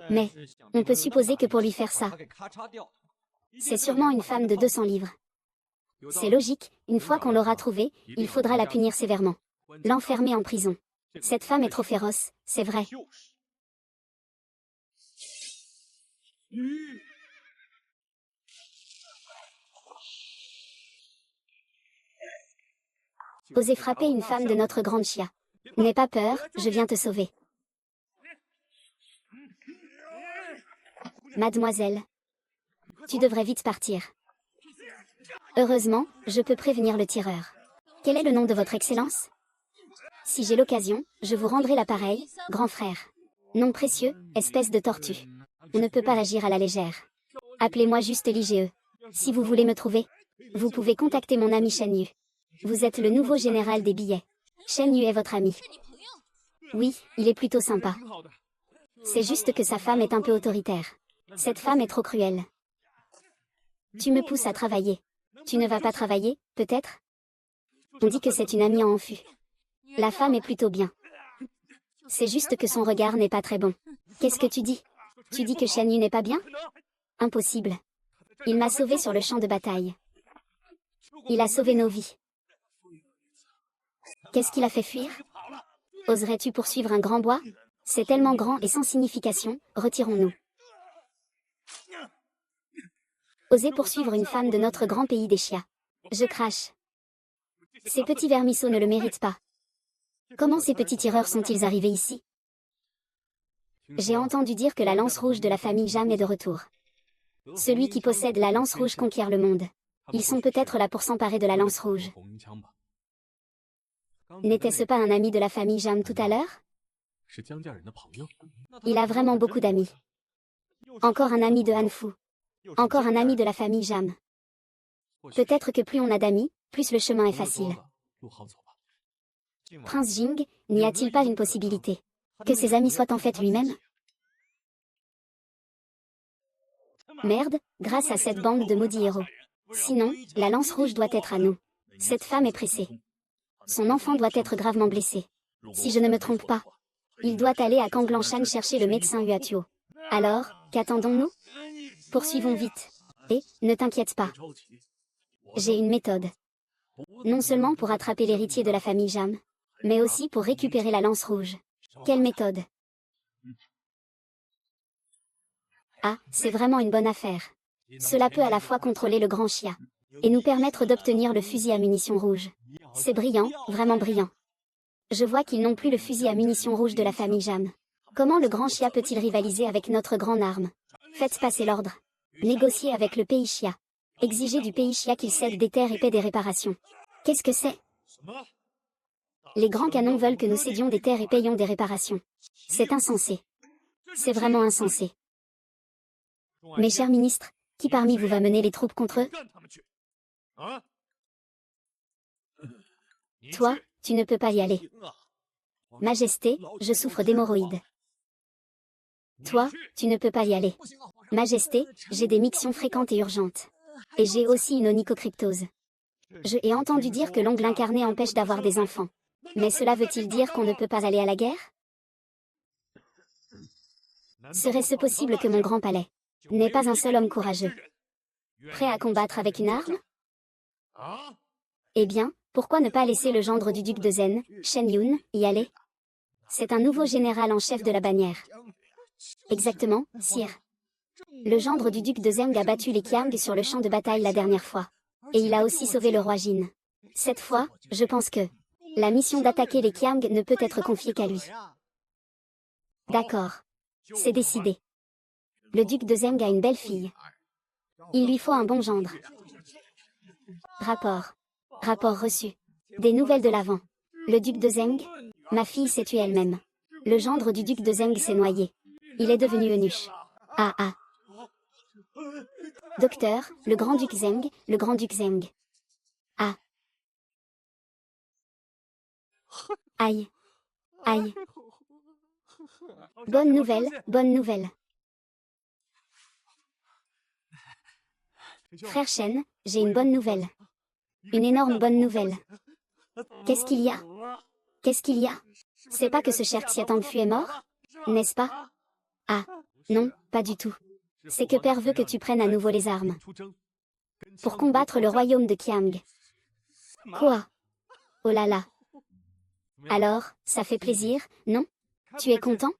Mais, on peut supposer que pour lui faire ça, c'est sûrement une femme de 200 livres. C'est logique, une fois qu'on l'aura trouvée, il faudra la punir sévèrement. L'enfermer en prison. Cette femme est trop féroce, c'est vrai. Oser frapper une femme de notre grande chia. N'aie pas peur, je viens te sauver. Mademoiselle. Tu devrais vite partir. Heureusement, je peux prévenir le tireur. Quel est le nom de votre excellence? Si j'ai l'occasion, je vous rendrai l'appareil, grand frère. Nom précieux, espèce de tortue. On ne peut pas agir à la légère. Appelez-moi juste l'IGE. Si vous voulez me trouver, vous pouvez contacter mon ami Shen Yu. Vous êtes le nouveau général des billets. Shen Yu est votre ami. Oui, il est plutôt sympa. C'est juste que sa femme est un peu autoritaire. Cette femme est trop cruelle. Tu me pousses à travailler. Tu ne vas pas travailler, peut-être? On dit que c'est une amie en enfui. La femme est plutôt bien. C'est juste que son regard n'est pas très bon. Qu'est-ce que tu dis? Tu dis que Shen Yu n'est pas bien? Impossible. Il m'a sauvé sur le champ de bataille. Il a sauvé nos vies. Qu'est-ce qu'il a fait fuir? Oserais-tu poursuivre un grand bois? C'est tellement grand et sans signification, retirons-nous. Oser poursuivre une femme de notre grand pays des Chia. Je crache. Ces petits vermisseaux ne le méritent pas. Comment ces petits tireurs sont-ils arrivés ici? J'ai entendu dire que la lance rouge de la famille Jam est de retour. Celui qui possède la lance rouge conquiert le monde. Ils sont peut-être là pour s'emparer de la lance rouge. N'était-ce pas un ami de la famille Jam tout à l'heure? Il a vraiment beaucoup d'amis. Encore un ami de Hanfu. Encore un ami de la famille Jam. Peut-être que plus on a d'amis, plus le chemin est facile. Prince Jing, n'y a-t-il pas une possibilité que ses amis soient en fait lui-même? Merde, grâce à cette bande de maudits héros. Sinon, la lance rouge doit être à nous. Cette femme est pressée. Son enfant doit être gravement blessé. Si je ne me trompe pas, il doit aller à Kanglanshan chercher le médecin Huatuo. Alors, Qu'attendons-nous? Poursuivons vite. Et, ne t'inquiète pas. J'ai une méthode. Non seulement pour attraper l'héritier de la famille Jam, mais aussi pour récupérer la lance rouge. Quelle méthode? Ah, c'est vraiment une bonne affaire. Cela peut à la fois contrôler le grand Chia et nous permettre d'obtenir le fusil à munitions rouge. C'est brillant, vraiment brillant. Je vois qu'ils n'ont plus le fusil à munitions rouge de la famille Jam. Comment le grand Chia peut-il rivaliser avec notre grande arme? Faites passer l'ordre. Négocier avec le pays Chia. Exiger du pays Chia qu'il cède des terres et paie des réparations. Qu'est-ce que c'est? Les grands canons veulent que nous cédions des terres et payons des réparations. C'est insensé. C'est vraiment insensé. Mes chers ministres, qui parmi vous va mener les troupes contre eux? Toi, tu ne peux pas y aller. Majesté, je souffre d'hémorroïdes. Toi, tu ne peux pas y aller. Majesté, j'ai des mictions fréquentes et urgentes. Et j'ai aussi une onychocryptose. Je ai entendu dire que l'ongle incarné empêche d'avoir des enfants. Mais cela veut-il dire qu'on ne peut pas aller à la guerre? Serait-ce possible que mon grand palais n'est pas un seul homme courageux, prêt à combattre avec une arme? Eh bien, pourquoi ne pas laisser le gendre du duc de Zen, Shen Yun, y aller? C'est un nouveau général en chef de la bannière. Exactement, sire. Le gendre du duc de Zeng a battu les Qiang sur le champ de bataille la dernière fois. Et il a aussi sauvé le roi Jin. Cette fois, je pense que la mission d'attaquer les Qiang ne peut être confiée qu'à lui. D'accord. C'est décidé. Le duc de Zeng a une belle fille. Il lui faut un bon gendre. Rapport. Rapport reçu. Des nouvelles de l'avant. Le duc de Zeng, ma fille s'est tuée elle-même. Le gendre du duc de Zeng s'est noyé. Il est devenu eunuche. Ah ah. Docteur, le grand-duc Zeng, le grand-duc Zeng. Ah. Aïe. Aïe. Bonne nouvelle, bonne nouvelle. Frère Shen, j'ai une bonne nouvelle. Une énorme bonne nouvelle. Qu'est-ce qu'il y a? Qu'est-ce qu'il y a? C'est pas que ce cher Xiatangfu est mort? N'est-ce pas? Ah. Non, pas du tout. C'est que Père veut que tu prennes à nouveau les armes. Pour combattre le royaume de Qiang. Quoi? Oh là là. Alors, ça fait plaisir, non? Tu es content?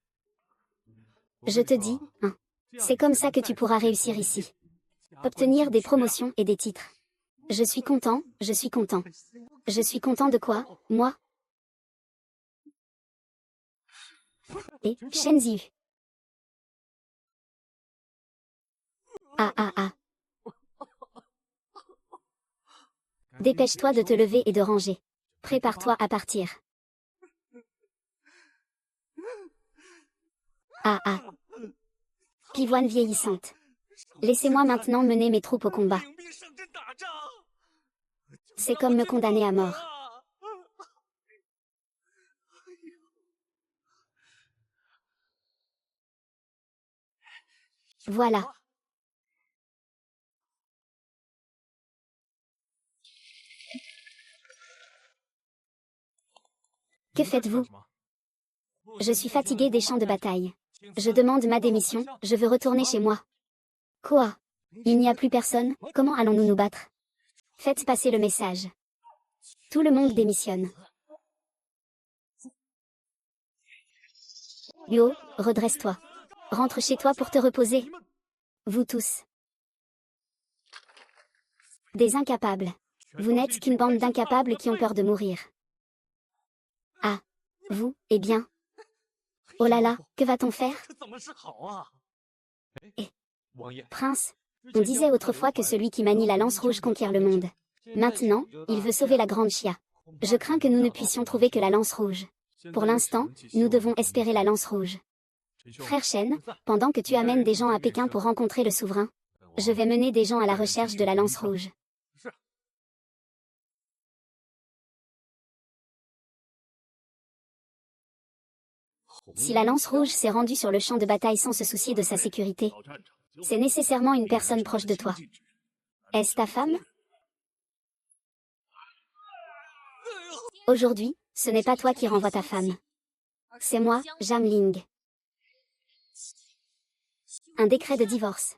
Je te dis, hein. C'est comme ça que tu pourras réussir ici. Obtenir des promotions et des titres. Je suis content, je suis content. Je suis content de quoi, moi? Et, Shen Ziyu. Ah ah ah. Dépêche-toi de te lever et de ranger. Prépare-toi à partir. Ah ah. Pivoine vieillissante. Laissez-moi maintenant mener mes troupes au combat. C'est comme me condamner à mort. Voilà. Que faites-vous? Je suis fatigué des champs de bataille. Je demande ma démission, je veux retourner chez moi. Quoi? Il n'y a plus personne, comment allons-nous nous battre? Faites passer le message. Tout le monde démissionne. Yo, redresse-toi. Rentre chez toi pour te reposer. Vous tous. Des incapables. Vous n'êtes qu'une bande d'incapables qui ont peur de mourir. Ah. Vous, eh bien. Oh là là, que va-t-on faire? Eh. Prince, on disait autrefois que celui qui manie la lance rouge conquiert le monde. Maintenant, il veut sauver la grande Chia. Je crains que nous ne puissions trouver que la lance rouge. Pour l'instant, nous devons espérer la lance rouge. Frère Shen, pendant que tu amènes des gens à Pékin pour rencontrer le souverain, je vais mener des gens à la recherche de la lance rouge. Si la lance rouge s'est rendue sur le champ de bataille sans se soucier de sa sécurité, c'est nécessairement une personne proche de toi. Est-ce ta femme? Aujourd'hui, ce n'est pas toi qui renvoie ta femme. C'est moi, Jam Ling. Un décret de divorce.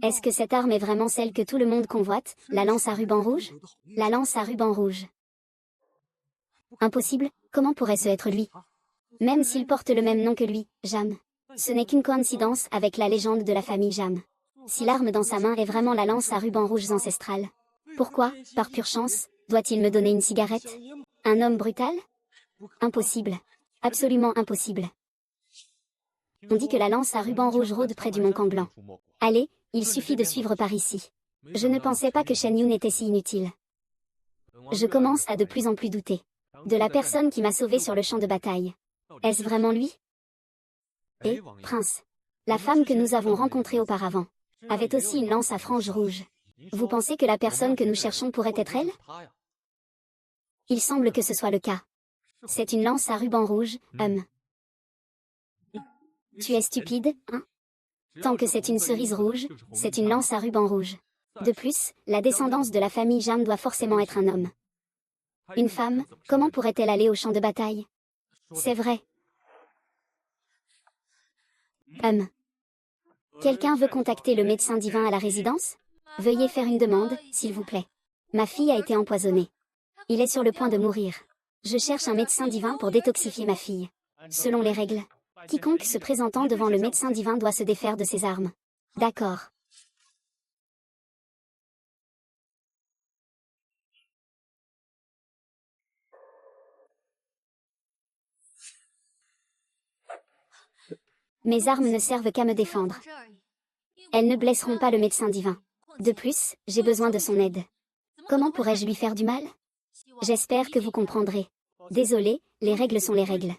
Est-ce que cette arme est vraiment celle que tout le monde convoite, la lance à ruban rouge? La lance à ruban rouge. Impossible, comment pourrait-ce être lui? Même s'il porte le même nom que lui, Jam. Ce n'est qu'une coïncidence avec la légende de la famille Jam. Si l'arme dans sa main est vraiment la lance à ruban rouge ancestrale. Pourquoi, par pure chance, doit-il me donner une cigarette? Un homme brutal? Impossible. Absolument impossible. On dit que la lance à ruban rouge rôde près du mont Camblan. Allez, il suffit de suivre par ici. Je ne pensais pas que Shen Yun était si inutile. Je commence à de plus en plus douter. De la personne qui m'a sauvé sur le champ de bataille. Est-ce vraiment lui? Et, prince, la femme que nous avons rencontrée auparavant, avait aussi une lance à franges rouges. Vous pensez que la personne que nous cherchons pourrait être elle? Il semble que ce soit le cas. C'est une lance à ruban rouge, Tu es stupide, hein? Tant que c'est une cerise rouge, c'est une lance à ruban rouge. De plus, la descendance de la famille Jam doit forcément être un homme. Une femme, comment pourrait-elle aller au champ de bataille? C'est vrai. Quelqu'un veut contacter le médecin divin à la résidence? Veuillez faire une demande, s'il vous plaît. Ma fille a été empoisonnée. Il est sur le point de mourir. Je cherche un médecin divin pour détoxifier ma fille. Selon les règles, quiconque se présentant devant le médecin divin doit se défaire de ses armes. D'accord. Mes armes ne servent qu'à me défendre. Elles ne blesseront pas le médecin divin. De plus, j'ai besoin de son aide. Comment pourrais-je lui faire du mal? J'espère que vous comprendrez. Désolé, les règles sont les règles.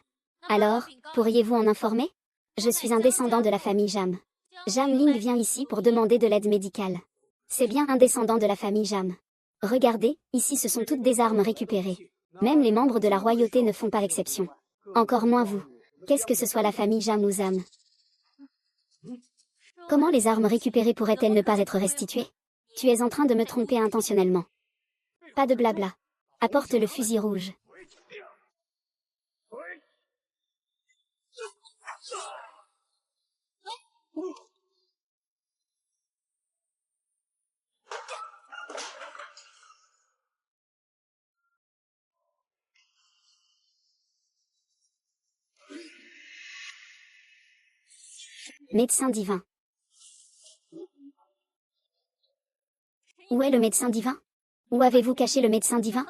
Alors, pourriez-vous en informer? Je suis un descendant de la famille Jam. Jam Ling vient ici pour demander de l'aide médicale. C'est bien un descendant de la famille Jam. Regardez, ici ce sont toutes des armes récupérées. Même les membres de la royauté ne font pas exception. Encore moins vous. Qu'est-ce que ce soit la famille Jam ou Zam? Comment les armes récupérées pourraient-elles ne pas être restituées? Tu es en train de me tromper intentionnellement. Pas de blabla. Apporte le fusil rouge. Médecin divin. Où est le médecin divin? Où avez-vous caché le médecin divin?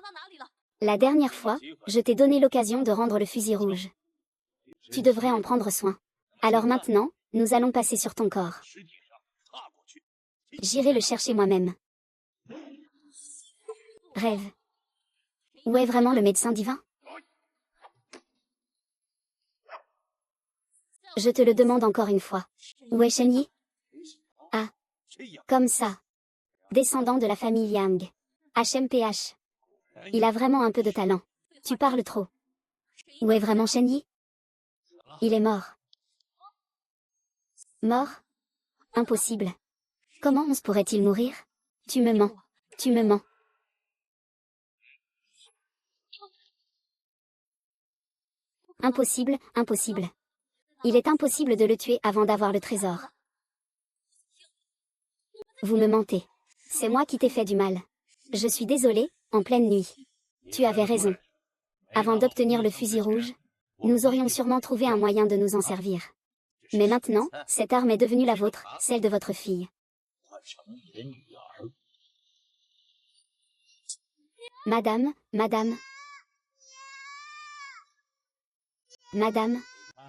La dernière fois, je t'ai donné l'occasion de rendre le fusil rouge. Tu devrais en prendre soin. Alors maintenant, nous allons passer sur ton corps. J'irai le chercher moi-même. Rêve. Où est vraiment le médecin divin? Je te le demande encore une fois. Où est Shen Yi? Ah. Comme ça. Descendant de la famille Yang. HMPH. Il a vraiment un peu de talent. Tu parles trop. Où est vraiment Shen Yi? Il est mort. Mort? Impossible. Comment on se pourrait-il mourir? Tu me mens. Tu me mens. Impossible, impossible. Il est impossible de le tuer avant d'avoir le trésor. Vous me mentez. C'est moi qui t'ai fait du mal. Je suis désolé, en pleine nuit. Tu avais raison. Avant d'obtenir le fusil rouge, nous aurions sûrement trouvé un moyen de nous en servir. Mais maintenant, cette arme est devenue la vôtre, celle de votre fille. Madame, madame. Madame.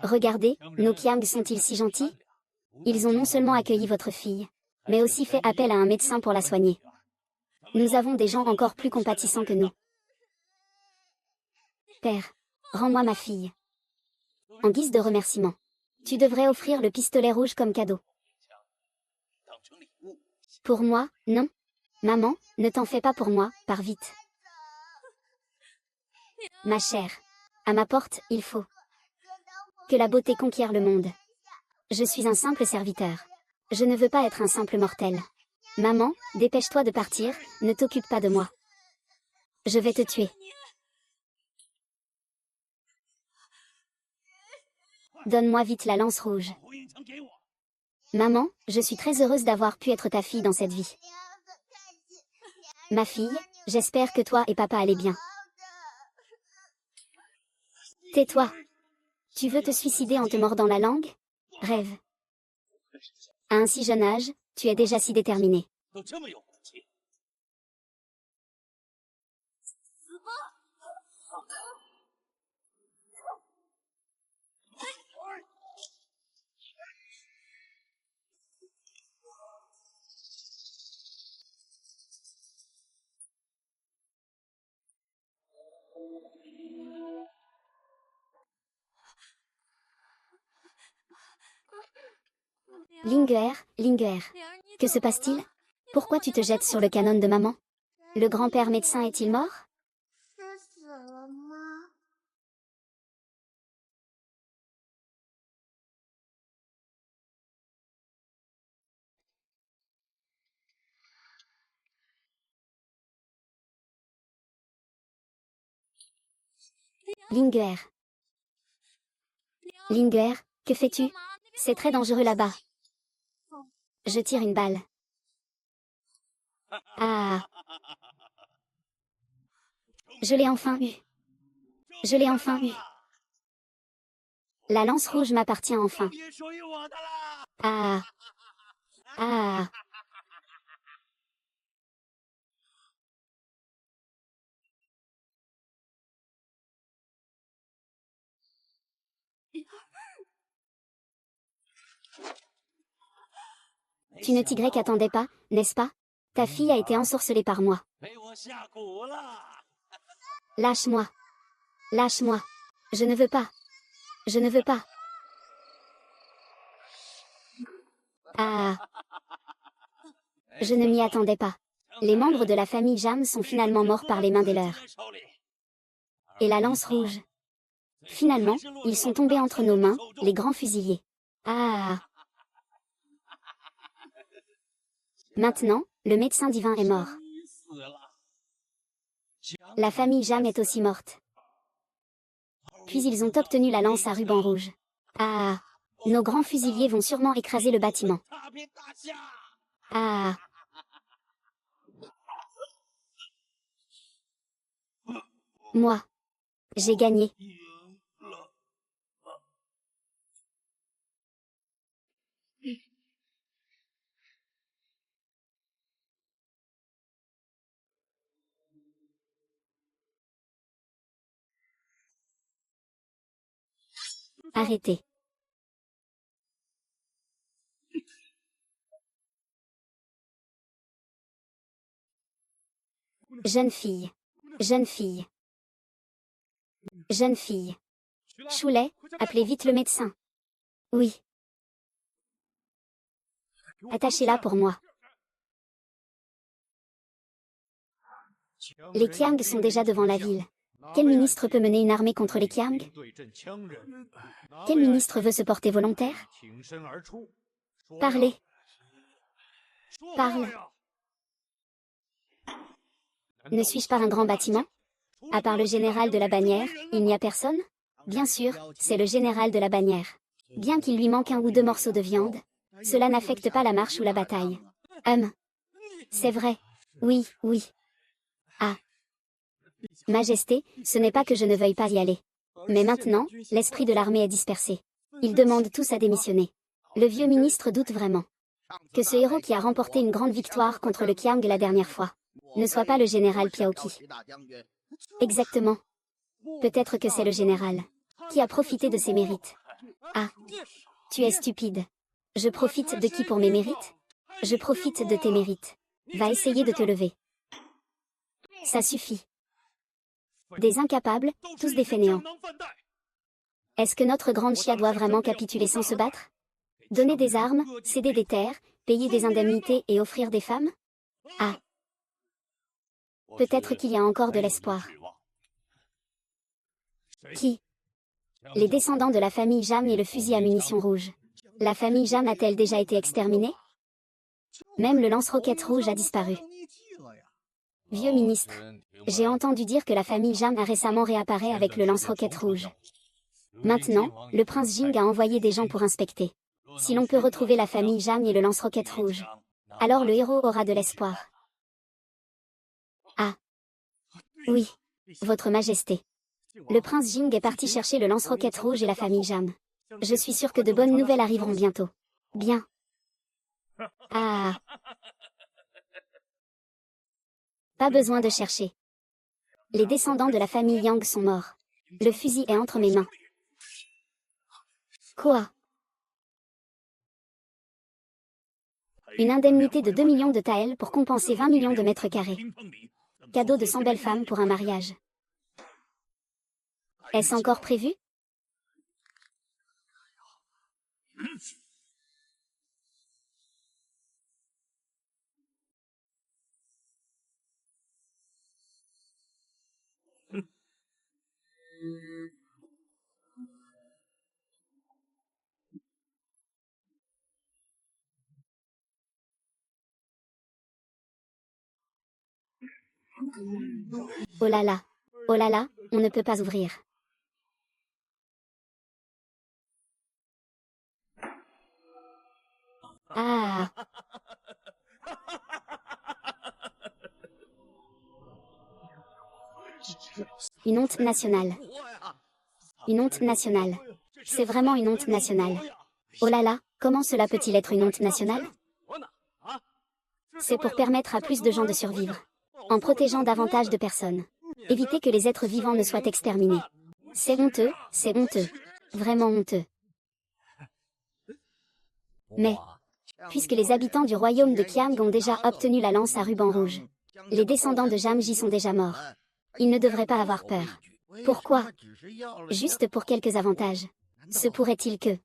Regardez, nos Kiang sont-ils si gentils? Ils ont non seulement accueilli votre fille, mais aussi fait appel à un médecin pour la soigner. Nous avons des gens encore plus compatissants que nous. Père, rends-moi ma fille. En guise de remerciement, tu devrais offrir le pistolet rouge comme cadeau. Pour moi, non. Maman, ne t'en fais pas pour moi, pars vite. Ma chère. À ma porte, il faut que la beauté conquiert le monde. Je suis un simple serviteur. Je ne veux pas être un simple mortel. Maman, dépêche-toi de partir, ne t'occupe pas de moi. Je vais te tuer. Donne-moi vite la lance rouge. Maman, je suis très heureuse d'avoir pu être ta fille dans cette vie. Ma fille, j'espère que toi et papa allez bien. Tais-toi. Tu veux te suicider en te mordant la langue? Rêve. À un si jeune âge, tu es déjà si déterminé. Linguer, Linguer. Que se passe-t-il? Pourquoi tu te jettes sur le canon de maman? Le grand-père médecin est-il mort? Linguer. Linguer, que fais-tu? C'est très dangereux là-bas. Je tire une balle. Ah! Je l'ai enfin eu. Je l'ai enfin eu. La lance rouge m'appartient enfin. Ah! Ah! Tu ne t'y attendais pas, n'est-ce pas? Ta fille a été ensorcelée par moi. Lâche-moi. Lâche-moi. Je ne veux pas. Je ne veux pas. Ah! Je ne m'y attendais pas. Les membres de la famille Jam sont finalement morts par les mains des leurs. Et la lance rouge. Finalement, ils sont tombés entre nos mains, les grands fusiliers. Ah! Maintenant, le médecin divin est mort. La famille Jam est aussi morte. Puis ils ont obtenu la lance à ruban rouge. Ah! Nos grands fusiliers vont sûrement écraser le bâtiment. Ah! Moi. J'ai gagné. Arrêtez. Jeune fille. Jeune fille. Jeune fille. Choulet, appelez vite le médecin. Oui. Attachez-la pour moi. Les Qiang sont déjà devant la ville. Quel ministre peut mener une armée contre les Qiang? Quel ministre veut se porter volontaire? Parlez. Parle. Ne suis-je pas un grand bâtiment? À part le général de la bannière, il n'y a personne? Bien sûr, c'est le général de la bannière. Bien qu'il lui manque un ou deux morceaux de viande, cela n'affecte pas la marche ou la bataille. C'est vrai. Oui, oui. Ah. Majesté, ce n'est pas que je ne veuille pas y aller. Mais maintenant, l'esprit de l'armée est dispersé. Ils demandent tous à démissionner. Le vieux ministre doute vraiment que ce héros qui a remporté une grande victoire contre le Qiang la dernière fois ne soit pas le général Piaoqi. Exactement. Peut-être que c'est le général qui a profité de ses mérites. Ah. Tu es stupide. Je profite de qui pour mes mérites? Je profite de tes mérites. Va essayer de te lever. Ça suffit. Des incapables, tous des fainéants. Est-ce que notre grande chia doit vraiment capituler sans se battre? Donner des armes, céder des terres, payer des indemnités et offrir des femmes? Ah. Peut-être qu'il y a encore de l'espoir. Qui? Les descendants de la famille Jam et le fusil à munitions rouge. La famille Jam a-t-elle déjà été exterminée? Même le lance-roquettes rouge a disparu. Vieux ministre. J'ai entendu dire que la famille Jam a récemment réapparu avec le lance-roquettes rouge. Maintenant, le prince Jing a envoyé des gens pour inspecter. Si l'on peut retrouver la famille Jam et le lance-roquettes rouge, alors le héros aura de l'espoir. Ah. Oui. Votre Majesté. Le prince Jing est parti chercher le lance-roquettes rouge et la famille Jam. Je suis sûr que de bonnes nouvelles arriveront bientôt. Bien. Ah. Pas besoin de chercher. Les descendants de la famille Yang sont morts. Le fusil est entre mes mains. Quoi? Une indemnité de 2 millions de taels pour compenser 20 millions de mètres carrés. Cadeau de 100 belles femmes pour un mariage. Est-ce encore prévu? Oh là là. Oh là là, on ne peut pas ouvrir. Ah. Une honte nationale. Une honte nationale. C'est vraiment une honte nationale. Oh là là, comment cela peut-il être une honte nationale? C'est pour permettre à plus de gens de survivre. En protégeant davantage de personnes. Éviter que les êtres vivants ne soient exterminés. C'est honteux, c'est honteux. Vraiment honteux. Mais, puisque les habitants du royaume de Kiang ont déjà obtenu la lance à ruban rouge, les descendants de Jamji sont déjà morts. Ils ne devraient pas avoir peur. Pourquoi? Juste pour quelques avantages. Se pourrait-il que...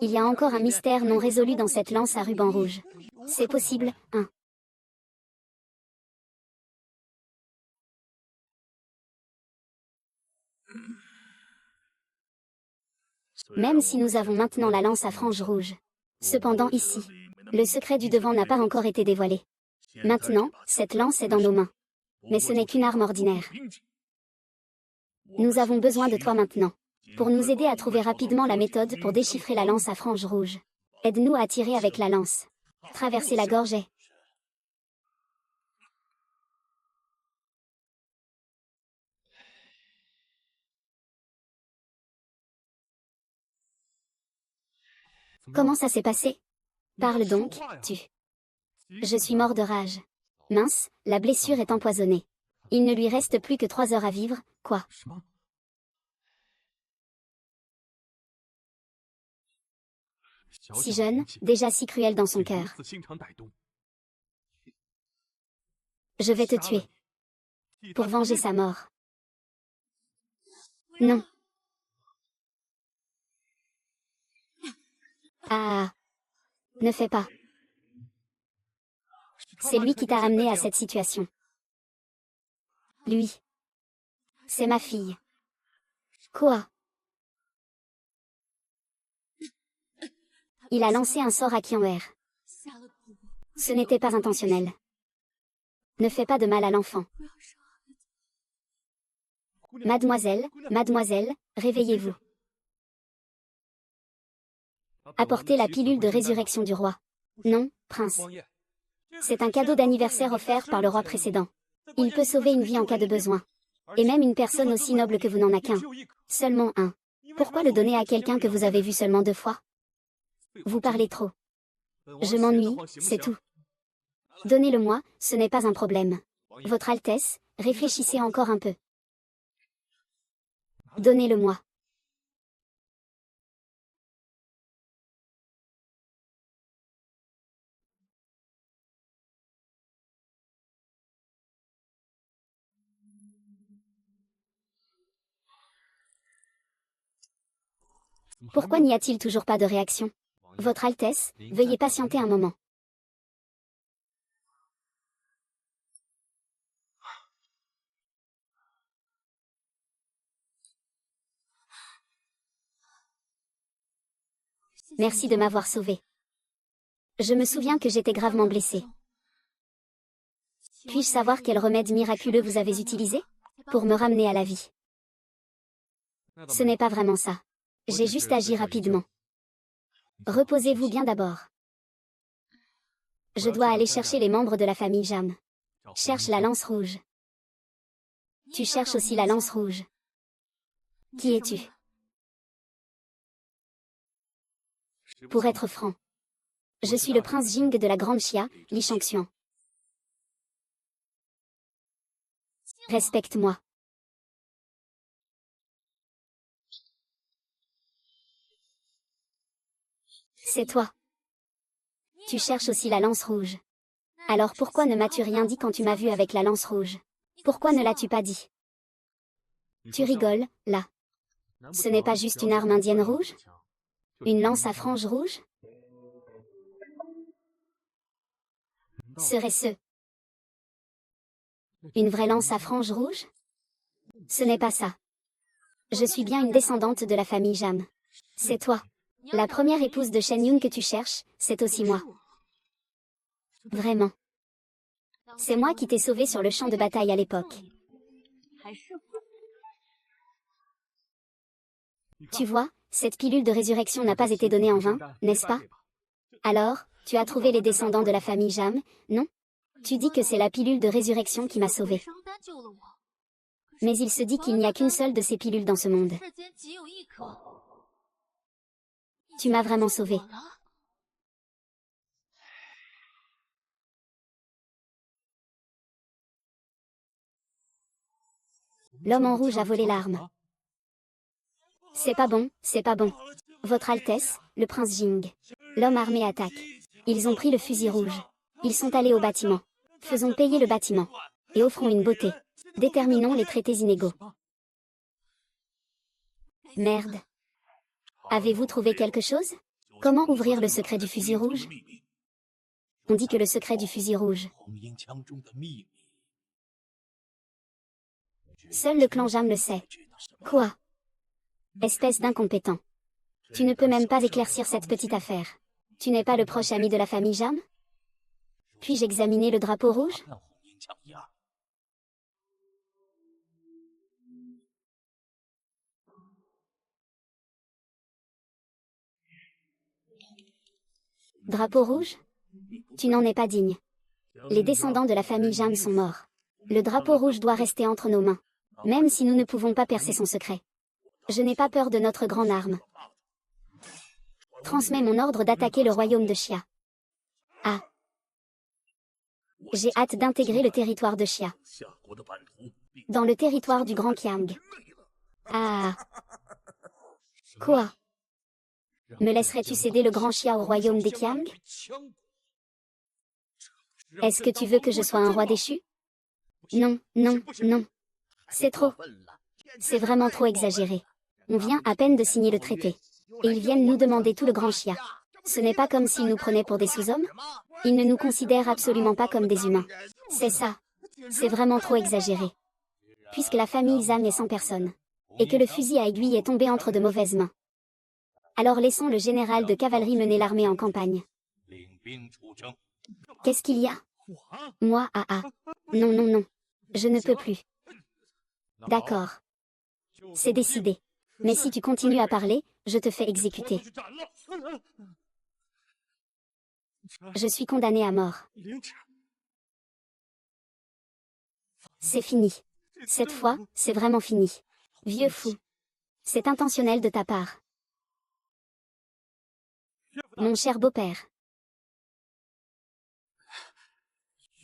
Il y a encore un mystère non résolu dans cette lance à ruban rouge. C'est possible, hein? Même si nous avons maintenant la lance à franges rouges. Cependant ici, le secret du devant n'a pas encore été dévoilé. Maintenant, cette lance est dans nos mains. Mais ce n'est qu'une arme ordinaire. Nous avons besoin de toi maintenant. Pour nous aider à trouver rapidement la méthode pour déchiffrer la lance à franges rouges. Aide-nous à tirer avec la lance. Traverser la gorge est... Comment ça s'est passé? Parle donc, tu. Je suis mort de rage. Mince, la blessure est empoisonnée. Il ne lui reste plus que 3 heures à vivre, quoi? Si jeune, déjà si cruel dans son cœur. Je vais te tuer. Pour venger sa mort. Non. Ah. Ne fais pas. C'est lui qui t'a amené à cette situation. Lui. C'est ma fille. Quoi? Il a lancé un sort à Kianwer. Ce n'était pas intentionnel. Ne fais pas de mal à l'enfant. Mademoiselle, mademoiselle, réveillez-vous. Apportez la pilule de résurrection du roi. Non, prince. C'est un cadeau d'anniversaire offert par le roi précédent. Il peut sauver une vie en cas de besoin. Et même une personne aussi noble que vous n'en a qu'un. Seulement un. Pourquoi le donner à quelqu'un que vous avez vu seulement 2 fois? Vous parlez trop. Je m'ennuie, c'est tout. Donnez-le-moi, ce n'est pas un problème. Votre Altesse, réfléchissez encore un peu. Donnez-le-moi. Pourquoi n'y a-t-il toujours pas de réaction? Votre Altesse, veuillez patienter un moment. Merci de m'avoir sauvé. Je me souviens que j'étais gravement blessée. Puis-je savoir quel remède miraculeux vous avez utilisé? Pour me ramener à la vie. Ce n'est pas vraiment ça. J'ai juste agi rapidement. Reposez-vous bien d'abord. Je dois aller chercher les membres de la famille Jam. Cherche la lance rouge. Tu cherches aussi la lance rouge. Qui es-tu? Pour être franc, je suis le prince Jing de la grande Xia, Li Shangxian. Respecte-moi. C'est toi. Tu cherches aussi la lance rouge. Alors pourquoi ne m'as-tu rien dit quand tu m'as vu avec la lance rouge? Pourquoi ne l'as-tu pas dit? Tu rigoles, là. Ce n'est pas juste une arme indienne rouge? Une lance à franges rouges? Serait-ce une vraie lance à franges rouges? Ce n'est pas ça. Je suis bien une descendante de la famille Jam. C'est toi. La première épouse de Shen Yun que tu cherches, c'est aussi moi. Vraiment. C'est moi qui t'ai sauvé sur le champ de bataille à l'époque. Tu vois, cette pilule de résurrection n'a pas été donnée en vain, n'est-ce pas? Alors, tu as trouvé les descendants de la famille Jam, non? Tu dis que c'est la pilule de résurrection qui m'a sauvé. Mais il se dit qu'il n'y a qu'une seule de ces pilules dans ce monde. Tu m'as vraiment sauvé. L'homme en rouge a volé l'arme. C'est pas bon, c'est pas bon. Votre Altesse, le prince Jing. L'homme armé attaque. Ils ont pris le fusil rouge. Ils sont allés au bâtiment. Faisons payer le bâtiment. Et offrons une beauté. Déterminons les traités inégaux. Merde. Avez-vous trouvé quelque chose? Comment ouvrir le secret du fusil rouge? On dit que le secret du fusil rouge. Seul le clan Jam le sait. Quoi? Espèce d'incompétent. Tu ne peux même pas éclaircir cette petite affaire. Tu n'es pas le proche ami de la famille Jam? Puis-je examiner le drapeau rouge? Drapeau rouge? Tu n'en es pas digne. Les descendants de la famille Jam sont morts. Le drapeau rouge doit rester entre nos mains. Même si nous ne pouvons pas percer son secret. Je n'ai pas peur de notre grande arme. Transmets mon ordre d'attaquer le royaume de Xia. Ah. J'ai hâte d'intégrer le territoire de Xia. Dans le territoire du Grand Qiang. Ah. Quoi? Me laisserais-tu céder le Grand Xia au royaume des Qiang? Est-ce que tu veux que je sois un roi déchu? Non, non, non. C'est trop. C'est vraiment trop exagéré. On vient à peine de signer le traité. Et ils viennent nous demander tout le Grand Xia. Ce n'est pas comme s'ils nous prenaient pour des sous-hommes? Ils ne nous considèrent absolument pas comme des humains. C'est ça. C'est vraiment trop exagéré. Puisque la famille Zhang est sans personne. Et que le fusil à aiguille est tombé entre de mauvaises mains. Alors laissons le général de cavalerie mener l'armée en campagne. Qu'est-ce qu'il y a? Moi, Non, non, non. Je ne peux plus. D'accord. C'est décidé. Mais si tu continues à parler, je te fais exécuter. Je suis condamné à mort. C'est fini. Cette fois, c'est vraiment fini. Vieux fou. C'est intentionnel de ta part. Mon cher beau-père.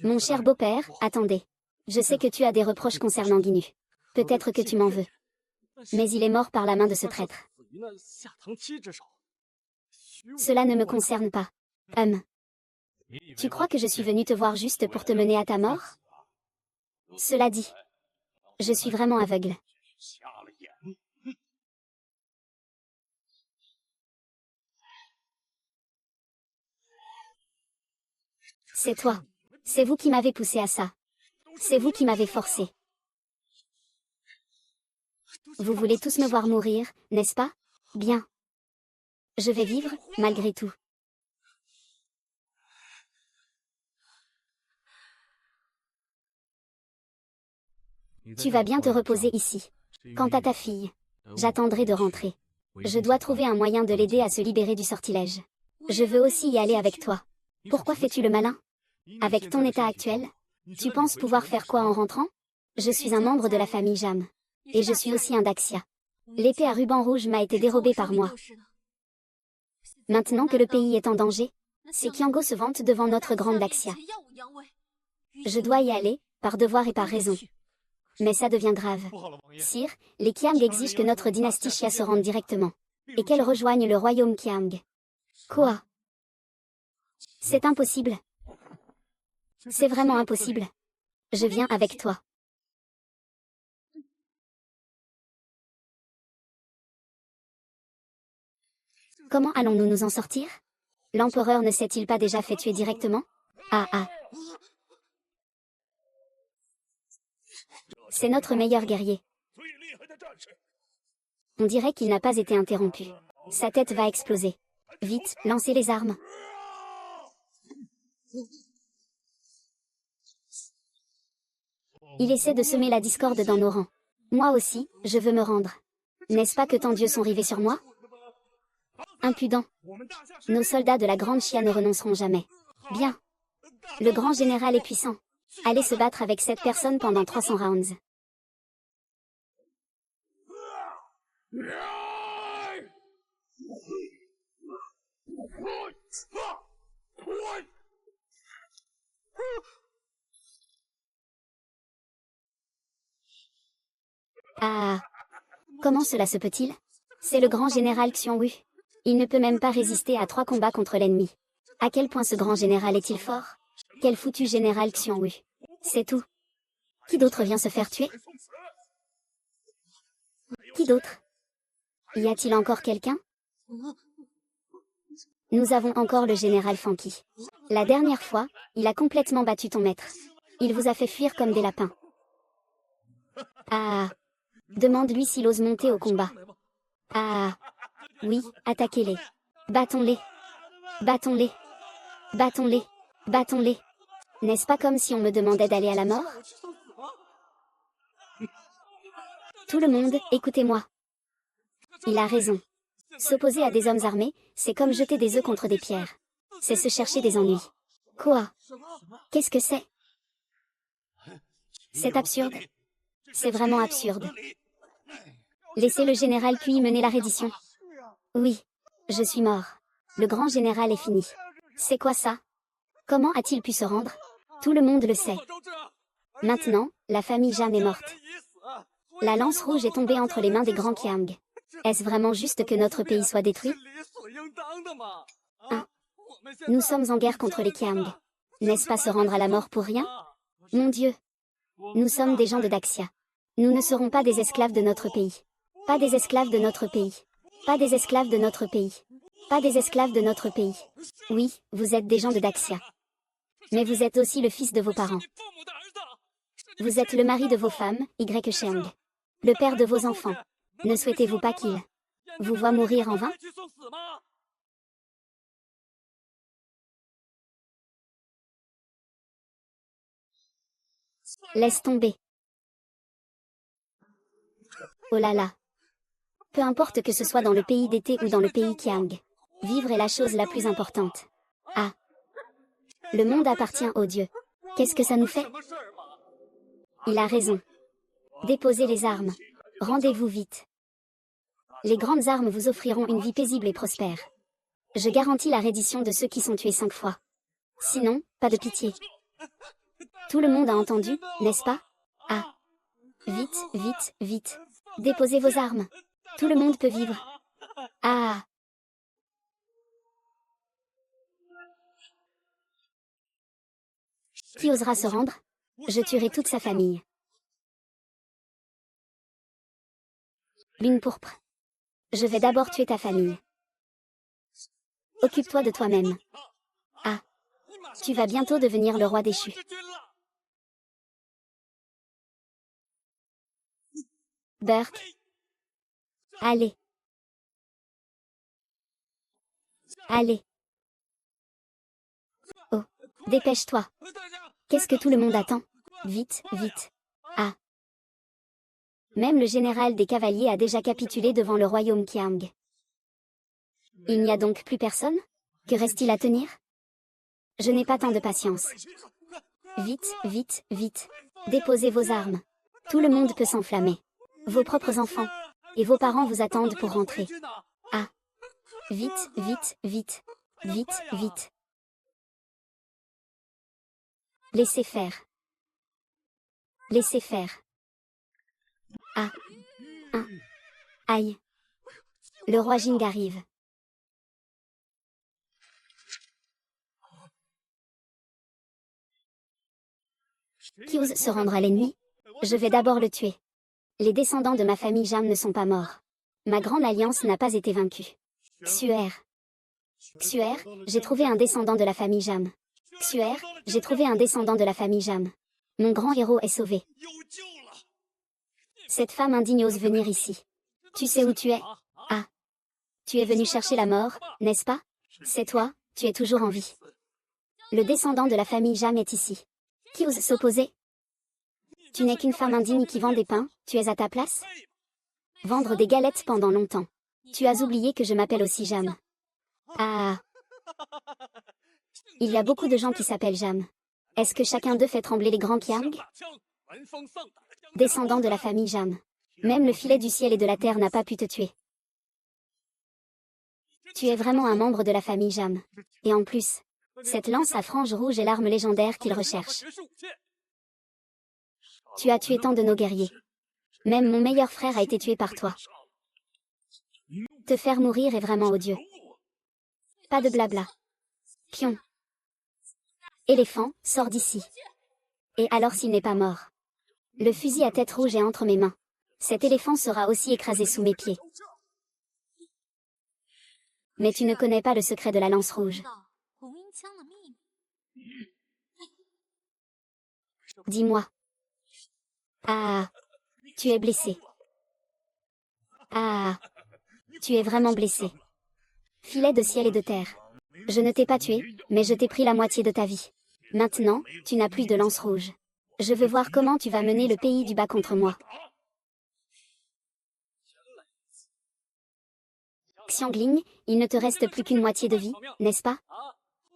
Mon cher beau-père, attendez. Je sais que tu as des reproches concernant Guinu. Peut-être que tu m'en veux. Mais il est mort par la main de ce traître. Cela ne me concerne pas. Tu crois que je suis venu te voir juste pour te mener à ta mort? Cela dit, je suis vraiment aveugle. C'est toi. C'est vous qui m'avez poussé à ça. C'est vous qui m'avez forcé. Vous voulez tous me voir mourir, n'est-ce pas? Bien. Je vais vivre, malgré tout. Tu vas bien te reposer ici. Quant à ta fille, j'attendrai de rentrer. Je dois trouver un moyen de l'aider à se libérer du sortilège. Je veux aussi y aller avec toi. Pourquoi fais-tu le malin? Avec ton état actuel, tu penses pouvoir faire quoi en rentrant? Je suis un membre de la famille Jam. Et je suis aussi un Daxia. L'épée à ruban rouge m'a été dérobée par moi. Maintenant que le pays est en danger, ces Qiango se vantent devant notre grande Daxia. Je dois y aller, par devoir et par raison. Mais ça devient grave. Sire, les Qiang exigent que notre dynastie Xia se rende directement. Et qu'elle rejoigne le royaume Qiang. Quoi? C'est impossible. C'est vraiment impossible. Je viens avec toi. Comment allons-nous nous en sortir? L'empereur ne s'est-il pas déjà fait tuer directement? Ah ah. C'est notre meilleur guerrier. On dirait qu'il n'a pas été interrompu. Sa tête va exploser. Vite, lancez les armes. Il essaie de semer la discorde dans nos rangs. Moi aussi, je veux me rendre. N'est-ce pas que tant d'yeux sont rivés sur moi? Impudent. Nos soldats de la Grande Chia ne renonceront jamais. Bien. Le grand général est puissant. Allez se battre avec cette personne pendant 300 rounds. Ah. Comment cela se peut-il? C'est le grand général Xiongwu. Il ne peut même pas résister à 3 combats contre l'ennemi. À quel point ce grand général est-il fort? Quel foutu général Xiongwu. C'est tout. Qui d'autre vient se faire tuer? Qui d'autre? Y a-t-il encore quelqu'un? Nous avons encore le général Fanqi. La dernière fois, il a complètement battu ton maître. Il vous a fait fuir comme des lapins. Ah. Demande-lui s'il ose monter au combat. Ah. Oui, attaquez-les. Battons-les. Battons-les. Battons-les. Battons-les. N'est-ce pas comme si on me demandait d'aller à la mort? Tout le monde, écoutez-moi. Il a raison. S'opposer à des hommes armés, c'est comme jeter des œufs contre des pierres. C'est se chercher des ennuis. Quoi? Qu'est-ce que c'est? C'est absurde. C'est vraiment absurde. Laissez le général Cui mener la reddition. Oui. Je suis mort. Le grand général est fini. C'est quoi ça? Comment a-t-il pu se rendre? Tout le monde le sait. Maintenant, la famille Jam est morte. La lance rouge est tombée entre les mains des grands Qiang. Est-ce vraiment juste que notre pays soit détruit? Hein? Nous sommes en guerre contre les Qiang. N'est-ce pas se rendre à la mort pour rien? Mon Dieu. Nous sommes des gens de Daxia. Nous ne serons pas des esclaves de notre pays. Pas des esclaves de notre pays. Pas des esclaves de notre pays. Pas des esclaves de notre pays. Oui, vous êtes des gens de Daxia. Mais vous êtes aussi le fils de vos parents. Vous êtes le mari de vos femmes, Y Sheng. Le père de vos enfants. Ne souhaitez-vous pas qu'il vous voie mourir en vain? Laisse tomber. Oh là là. Peu importe que ce soit dans le pays d'été ou dans le pays Qiang. Vivre est la chose la plus importante. Ah. Le monde appartient aux dieux. Qu'est-ce que ça nous fait? Il a raison. Déposez les armes. Rendez-vous vite. Les grandes armes vous offriront une vie paisible et prospère. Je garantis la reddition de ceux qui sont tués 5 fois. Sinon, pas de pitié. Tout le monde a entendu, n'est-ce pas? Ah. Vite, vite, vite. Déposez vos armes. Tout le monde peut vivre. Ah. Qui osera se rendre? Je tuerai toute sa famille. Lune pourpre. Je vais d'abord tuer ta famille. Occupe-toi de toi-même. Ah. Tu vas bientôt devenir le roi déchu. Bert. Allez. Allez. Oh. Dépêche-toi. Qu'est-ce que tout le monde attend? Vite, vite. Ah. Même le général des cavaliers a déjà capitulé devant le royaume Qiang. Il n'y a donc plus personne? Que reste-t-il à tenir? Je n'ai pas tant de patience. Vite, vite, vite. Déposez vos armes. Tout le monde peut s'enflammer. Vos propres enfants. Et vos parents vous attendent pour rentrer. Ah. Vite, vite, vite. Vite, vite. Laissez faire. Laissez faire. Ah. Ah. Aïe. Le roi Jing arrive. Qui ose se rendre à l'ennemi? Je vais d'abord le tuer. Les descendants de ma famille Jam ne sont pas morts. Ma grande alliance n'a pas été vaincue. Xuer. Xuer, j'ai trouvé un descendant de la famille Jam. Xuer, j'ai trouvé un descendant de la famille Jam. Mon grand héros est sauvé. Cette femme indigne ose venir ici. Tu sais où tu es? Ah. Tu es venu chercher la mort, n'est-ce pas? C'est toi, tu es toujours en vie. Le descendant de la famille Jam est ici. Qui ose s'opposer? Tu n'es qu'une femme indigne qui vend des pains, tu es à ta place? Vendre des galettes pendant longtemps. Tu as oublié que je m'appelle aussi Jam. Ah. Il y a beaucoup de gens qui s'appellent Jam. Est-ce que chacun d'eux fait trembler les grands Kiang? Descendant de la famille Jam. Même le filet du ciel et de la terre n'a pas pu te tuer. Tu es vraiment un membre de la famille Jam. Et en plus, cette lance à franges rouges est l'arme légendaire qu'ils recherchent. Tu as tué tant de nos guerriers. Même mon meilleur frère a été tué par toi. Te faire mourir est vraiment odieux. Pas de blabla. Pion. Éléphant, sors d'ici. Et alors s'il n'est pas mort? Le fusil à tête rouge est entre mes mains. Cet éléphant sera aussi écrasé sous mes pieds. Mais tu ne connais pas le secret de la lance rouge. Dis-moi. Ah. Tu es blessé. Ah. Tu es vraiment blessé. Filet de ciel et de terre. Je ne t'ai pas tué, mais je t'ai pris la moitié de ta vie. Maintenant, tu n'as plus de lance rouge. Je veux voir comment tu vas mener le pays du bas contre moi. Xiangling, il ne te reste plus qu'une moitié de vie, n'est-ce pas?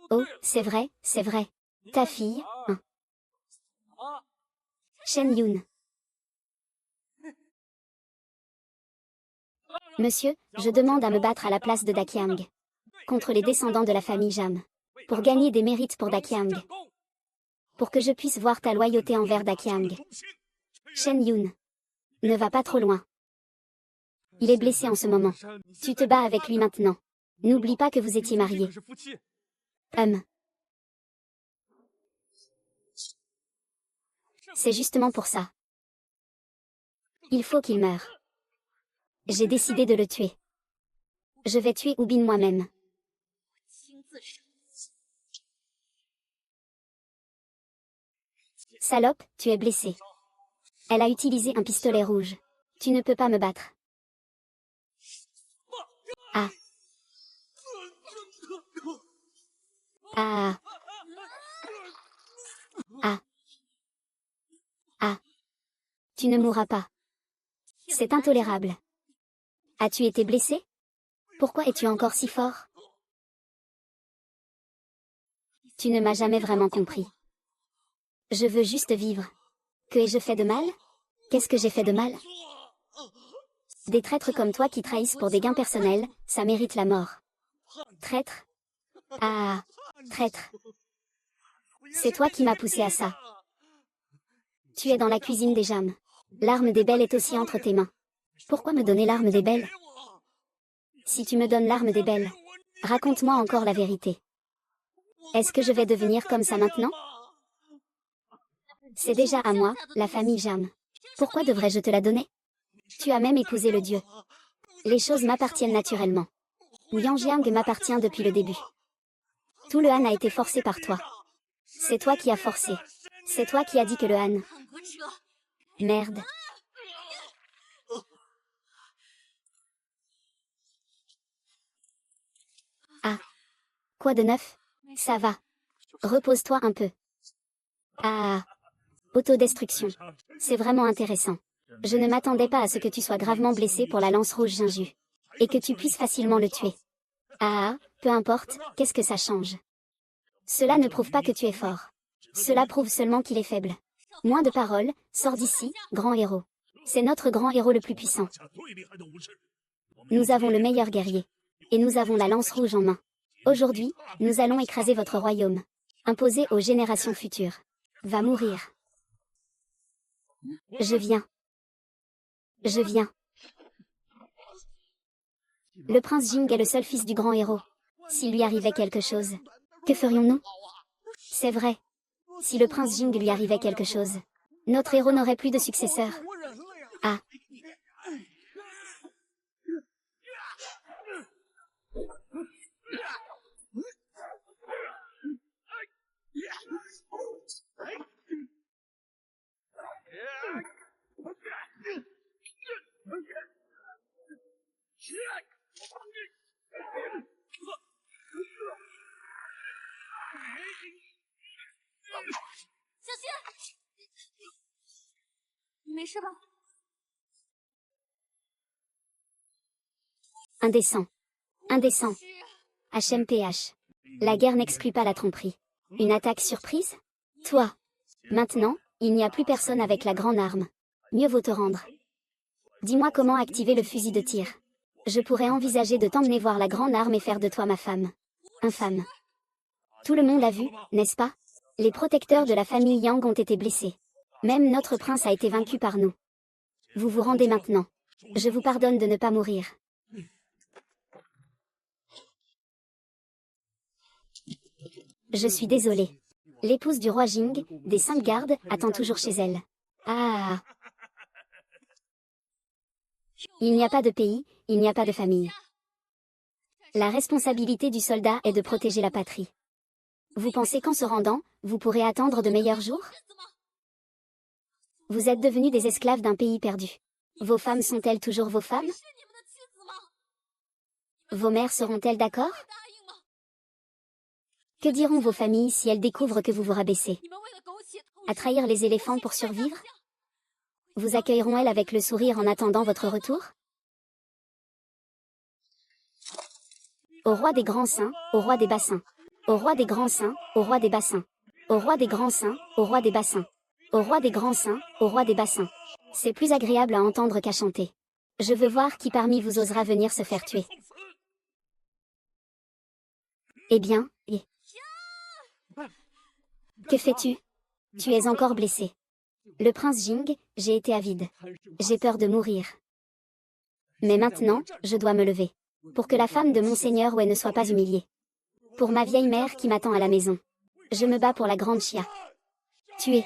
Oh, c'est vrai, c'est vrai. Ta fille, hein. Shen Yun. Monsieur, je demande à me battre à la place de Daqiang. Contre les descendants de la famille Jam. Pour gagner des mérites pour Daqiang. Pour que je puisse voir ta loyauté envers Daqiang. Shen Yun. Ne va pas trop loin. Il est blessé en ce moment. Tu te bats avec lui maintenant. N'oublie pas que vous étiez mariés. C'est justement pour ça. Il faut qu'il meure. J'ai décidé de le tuer. Je vais tuer Ubin moi-même. Salope, tu es blessé. Elle a utilisé un pistolet rouge. Tu ne peux pas me battre. Ah. Ah. Ah. Ah. Tu ne mourras pas. C'est intolérable. As-tu été blessé? Pourquoi es-tu encore si fort? Tu ne m'as jamais vraiment compris. Je veux juste vivre. Que ai-je fait de mal? Qu'est-ce que j'ai fait de mal? Des traîtres comme toi qui trahissent pour des gains personnels, ça mérite la mort. Traître? Ah, traître. C'est toi qui m'as poussé à ça. Tu es dans la cuisine des Jam. L'arme des belles est aussi entre tes mains. Pourquoi me donner l'arme des belles? Si tu me donnes l'arme des belles, raconte-moi encore la vérité. Est-ce que je vais devenir comme ça maintenant? C'est déjà à moi, la famille Jam. Pourquoi devrais-je te la donner? Tu as même épousé le dieu. Les choses m'appartiennent naturellement. Yang m'appartient depuis le début. Tout le Han a été forcé par toi. C'est toi qui as forcé. C'est toi qui as dit que le Han... Merde. Ah. Quoi de neuf? Ça va. Repose-toi un peu. Ah. Autodestruction. C'est vraiment intéressant. Je ne m'attendais pas à ce que tu sois gravement blessé pour la lance rouge Jinju. Et que tu puisses facilement le tuer. Ah, peu importe, qu'est-ce que ça change? Cela ne prouve pas que tu es fort. Cela prouve seulement qu'il est faible. Moins de paroles, sors d'ici, grand héros. C'est notre grand héros le plus puissant. Nous avons le meilleur guerrier. Et nous avons la lance rouge en main. Aujourd'hui, nous allons écraser votre royaume. Imposer aux générations futures. Va mourir. Je viens. Je viens. Le prince Jing est le seul fils du grand héros. S'il lui arrivait quelque chose, que ferions-nous? C'est vrai. Si le prince Jing lui arrivait quelque chose, notre héros n'aurait plus de successeur. Ah. Indécent. Indécent. HMPH. La guerre n'exclut pas la tromperie. Une attaque surprise? Toi. Maintenant, il n'y a plus personne avec la grande arme. Mieux vaut te rendre. Dis-moi comment activer le fusil de tir. Je pourrais envisager de t'emmener voir la grande arme et faire de toi ma femme. Infâme. Tout le monde l'a vu, n'est-ce pas? Les protecteurs de la famille Yang ont été blessés. Même notre prince a été vaincu par nous. Vous vous rendez maintenant. Je vous pardonne de ne pas mourir. Je suis désolée. L'épouse du roi Jing, des 5 gardes, attend toujours chez elle. Ah. Il n'y a pas de pays, il n'y a pas de famille. La responsabilité du soldat est de protéger la patrie. Vous pensez qu'en se rendant, vous pourrez attendre de meilleurs jours? Vous êtes devenus des esclaves d'un pays perdu. Vos femmes sont-elles toujours vos femmes? Vos mères seront-elles d'accord? Que diront vos familles si elles découvrent que vous vous rabaissez? À trahir les éléphants pour survivre? Vous accueilleront-elles avec le sourire en attendant votre retour? Au roi des grands seins, au roi des bassins. Au roi des grands seins, au roi des bassins. Au roi des grands seins, au roi des bassins. Au roi des grands seins, au roi des bassins. C'est plus agréable à entendre qu'à chanter. Je veux voir qui parmi vous osera venir se faire tuer. Eh bien, que fais-tu? Tu es encore blessé. Le prince Jing, j'ai été avide. J'ai peur de mourir. Mais maintenant, je dois me lever. Pour que la femme de Monseigneur Wei ne soit pas humiliée. Pour ma vieille mère qui m'attend à la maison. Je me bats pour la grande Chia. Tuer.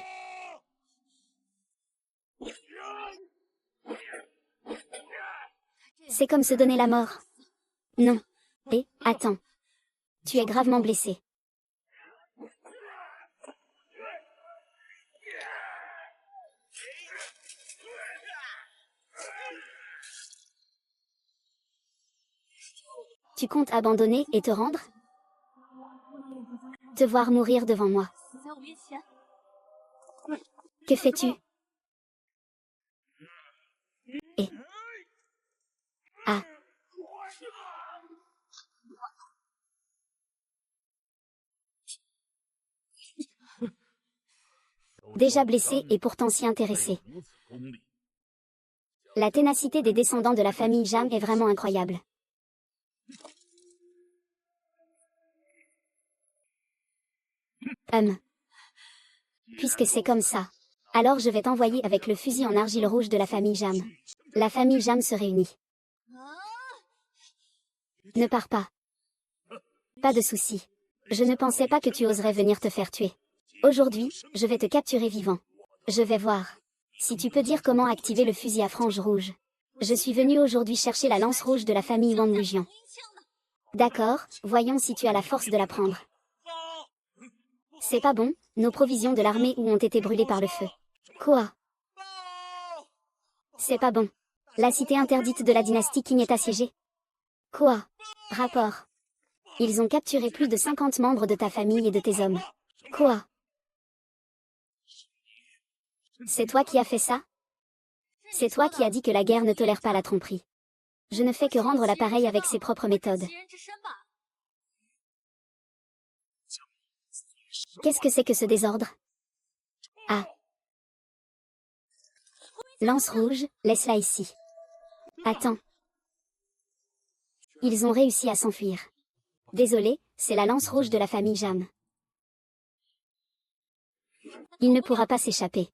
C'est comme se donner la mort. Non. Et, attends. Tu es gravement blessé. Tu comptes abandonner et te rendre? Te voir mourir devant moi. Que fais-tu? Et... Ah. Déjà blessé et pourtant si intéressé. La ténacité des descendants de la famille Jam est vraiment incroyable. Puisque c'est comme ça. Alors je vais t'envoyer avec le fusil en argile rouge de la famille Jam. La famille Jam se réunit. Ne pars pas. Pas de souci. Je ne pensais pas que tu oserais venir te faire tuer. Aujourd'hui, je vais te capturer vivant. Je vais voir. Si tu peux dire comment activer le fusil à frange rouge. Je suis venu aujourd'hui chercher la lance rouge de la famille Wang Lujian. D'accord, voyons si tu as la force de la prendre. C'est pas bon, nos provisions de l'armée ont été brûlées par le feu. Quoi? C'est pas bon. La cité interdite de la dynastie Qing est assiégée. Quoi? Rapport. Ils ont capturé plus de 50 membres de ta famille et de tes hommes. Quoi? C'est toi qui as fait ça? C'est toi qui as dit que la guerre ne tolère pas la tromperie. Je ne fais que rendre l'appareil avec ses propres méthodes. Qu'est-ce que c'est que ce désordre? Ah. Lance rouge, laisse-la ici. Attends. Ils ont réussi à s'enfuir. Désolé, c'est la lance rouge de la famille Jam. Il ne pourra pas s'échapper.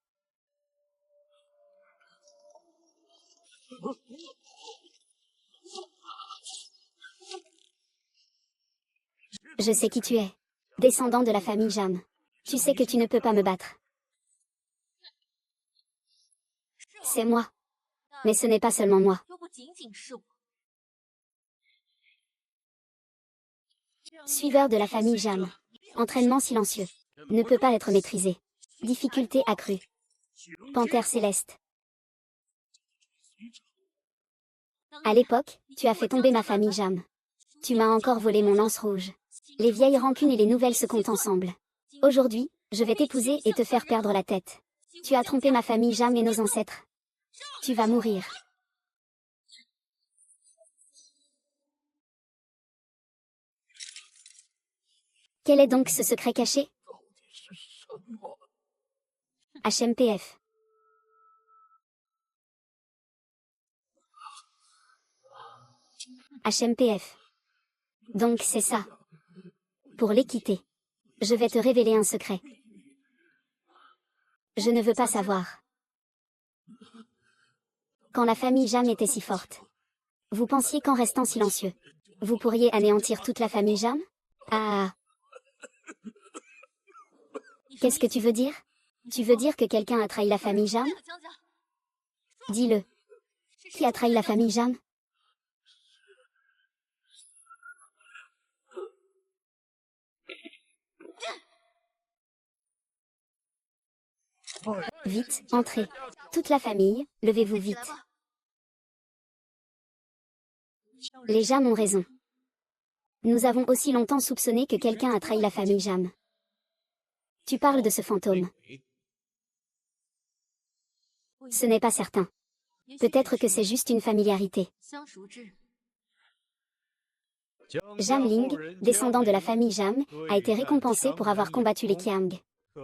Je sais qui tu es. Descendant de la famille Jam. Tu sais que tu ne peux pas me battre. C'est moi. Mais ce n'est pas seulement moi. Suiveur de la famille Jam. Entraînement silencieux. Ne peut pas être maîtrisé. Difficulté accrue. Panthère céleste. À l'époque, tu as fait tomber ma famille Jam. Tu m'as encore volé mon lance rouge. Les vieilles rancunes et les nouvelles se comptent ensemble. Aujourd'hui, je vais t'épouser et te faire perdre la tête. Tu as trompé ma famille Jam et nos ancêtres. Tu vas mourir. Quel est donc ce secret caché? HMPF. HMPF. Donc c'est ça. Pour l'équité. Je vais te révéler un secret. Je ne veux pas savoir. Quand la famille Jam était si forte, vous pensiez qu'en restant silencieux, vous pourriez anéantir toute la famille Jam? Ah. Qu'est-ce que tu veux dire? Tu veux dire que quelqu'un a trahi la famille Jam? Dis-le. Qui a trahi la famille Jam? Vite, entrez. Toute la famille, levez-vous vite. Les Jam ont raison. Nous avons aussi longtemps soupçonné que quelqu'un a trahi la famille Jam. Tu parles de ce fantôme. Ce n'est pas certain. Peut-être que c'est juste une familiarité. Jam Ling, descendant de la famille Jam, a été récompensé pour avoir combattu les Qiang.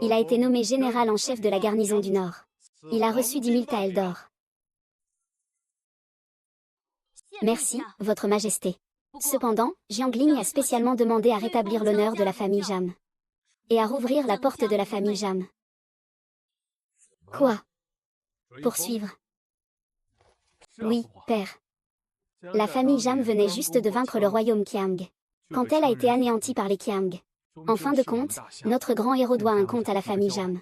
Il a été nommé général en chef de la garnison du Nord. Il a reçu 10 000 taels d'or. Merci, Votre Majesté. Cependant, Jiangling a spécialement demandé à rétablir l'honneur de la famille Jam. Et à rouvrir la porte de la famille Jam. Quoi? Poursuivre? Oui, père. La famille Jam venait juste de vaincre le royaume Qiang. Quand elle a été anéantie par les Qiang. En fin de compte, notre grand héros doit un compte à la famille Jam.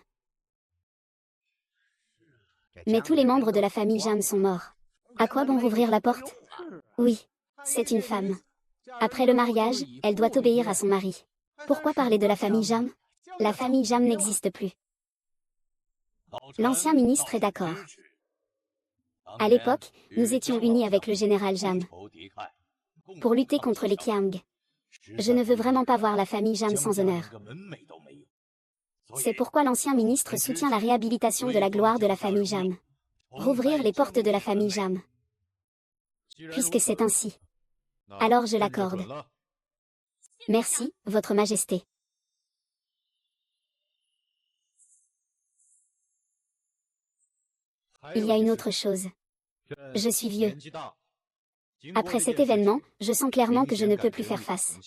Mais tous les membres de la famille Jam sont morts. À quoi bon rouvrir la porte? Oui. C'est une femme. Après le mariage, elle doit obéir à son mari. Pourquoi parler de la famille Jam? La famille Jam n'existe plus. L'ancien ministre est d'accord. À l'époque, nous étions unis avec le général Jam. Pour lutter contre les Qiang. Je ne veux vraiment pas voir la famille Jam sans honneur. C'est pourquoi l'ancien ministre soutient la réhabilitation de la gloire de la famille Jam. Rouvrir les portes de la famille Jam. Puisque c'est ainsi. Alors je l'accorde. Merci, Votre Majesté. Il y a une autre chose. Je suis vieux. Après cet événement, je sens clairement que je ne peux plus faire face.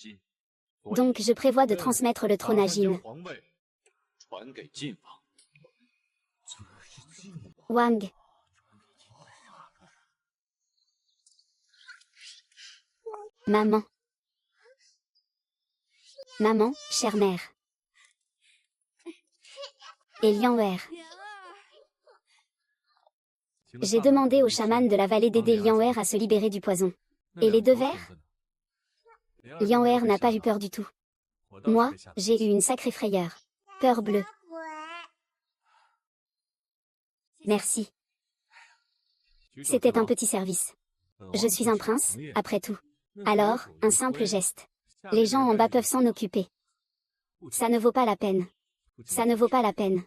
Donc je prévois de transmettre le trône à Jin. Wang. Maman. Maman, chère mère. Et Lianwer. J'ai demandé au chaman de la vallée d'aider Lianwer à se libérer du poison. Et les deux vers? Lianwer n'a pas eu peur du tout. Moi, j'ai eu une sacrée frayeur. Peur bleue. Merci. C'était un petit service. Je suis un prince, après tout. Alors, un simple geste. Les gens en bas peuvent s'en occuper. Ça ne vaut pas la peine. Ça ne vaut pas la peine.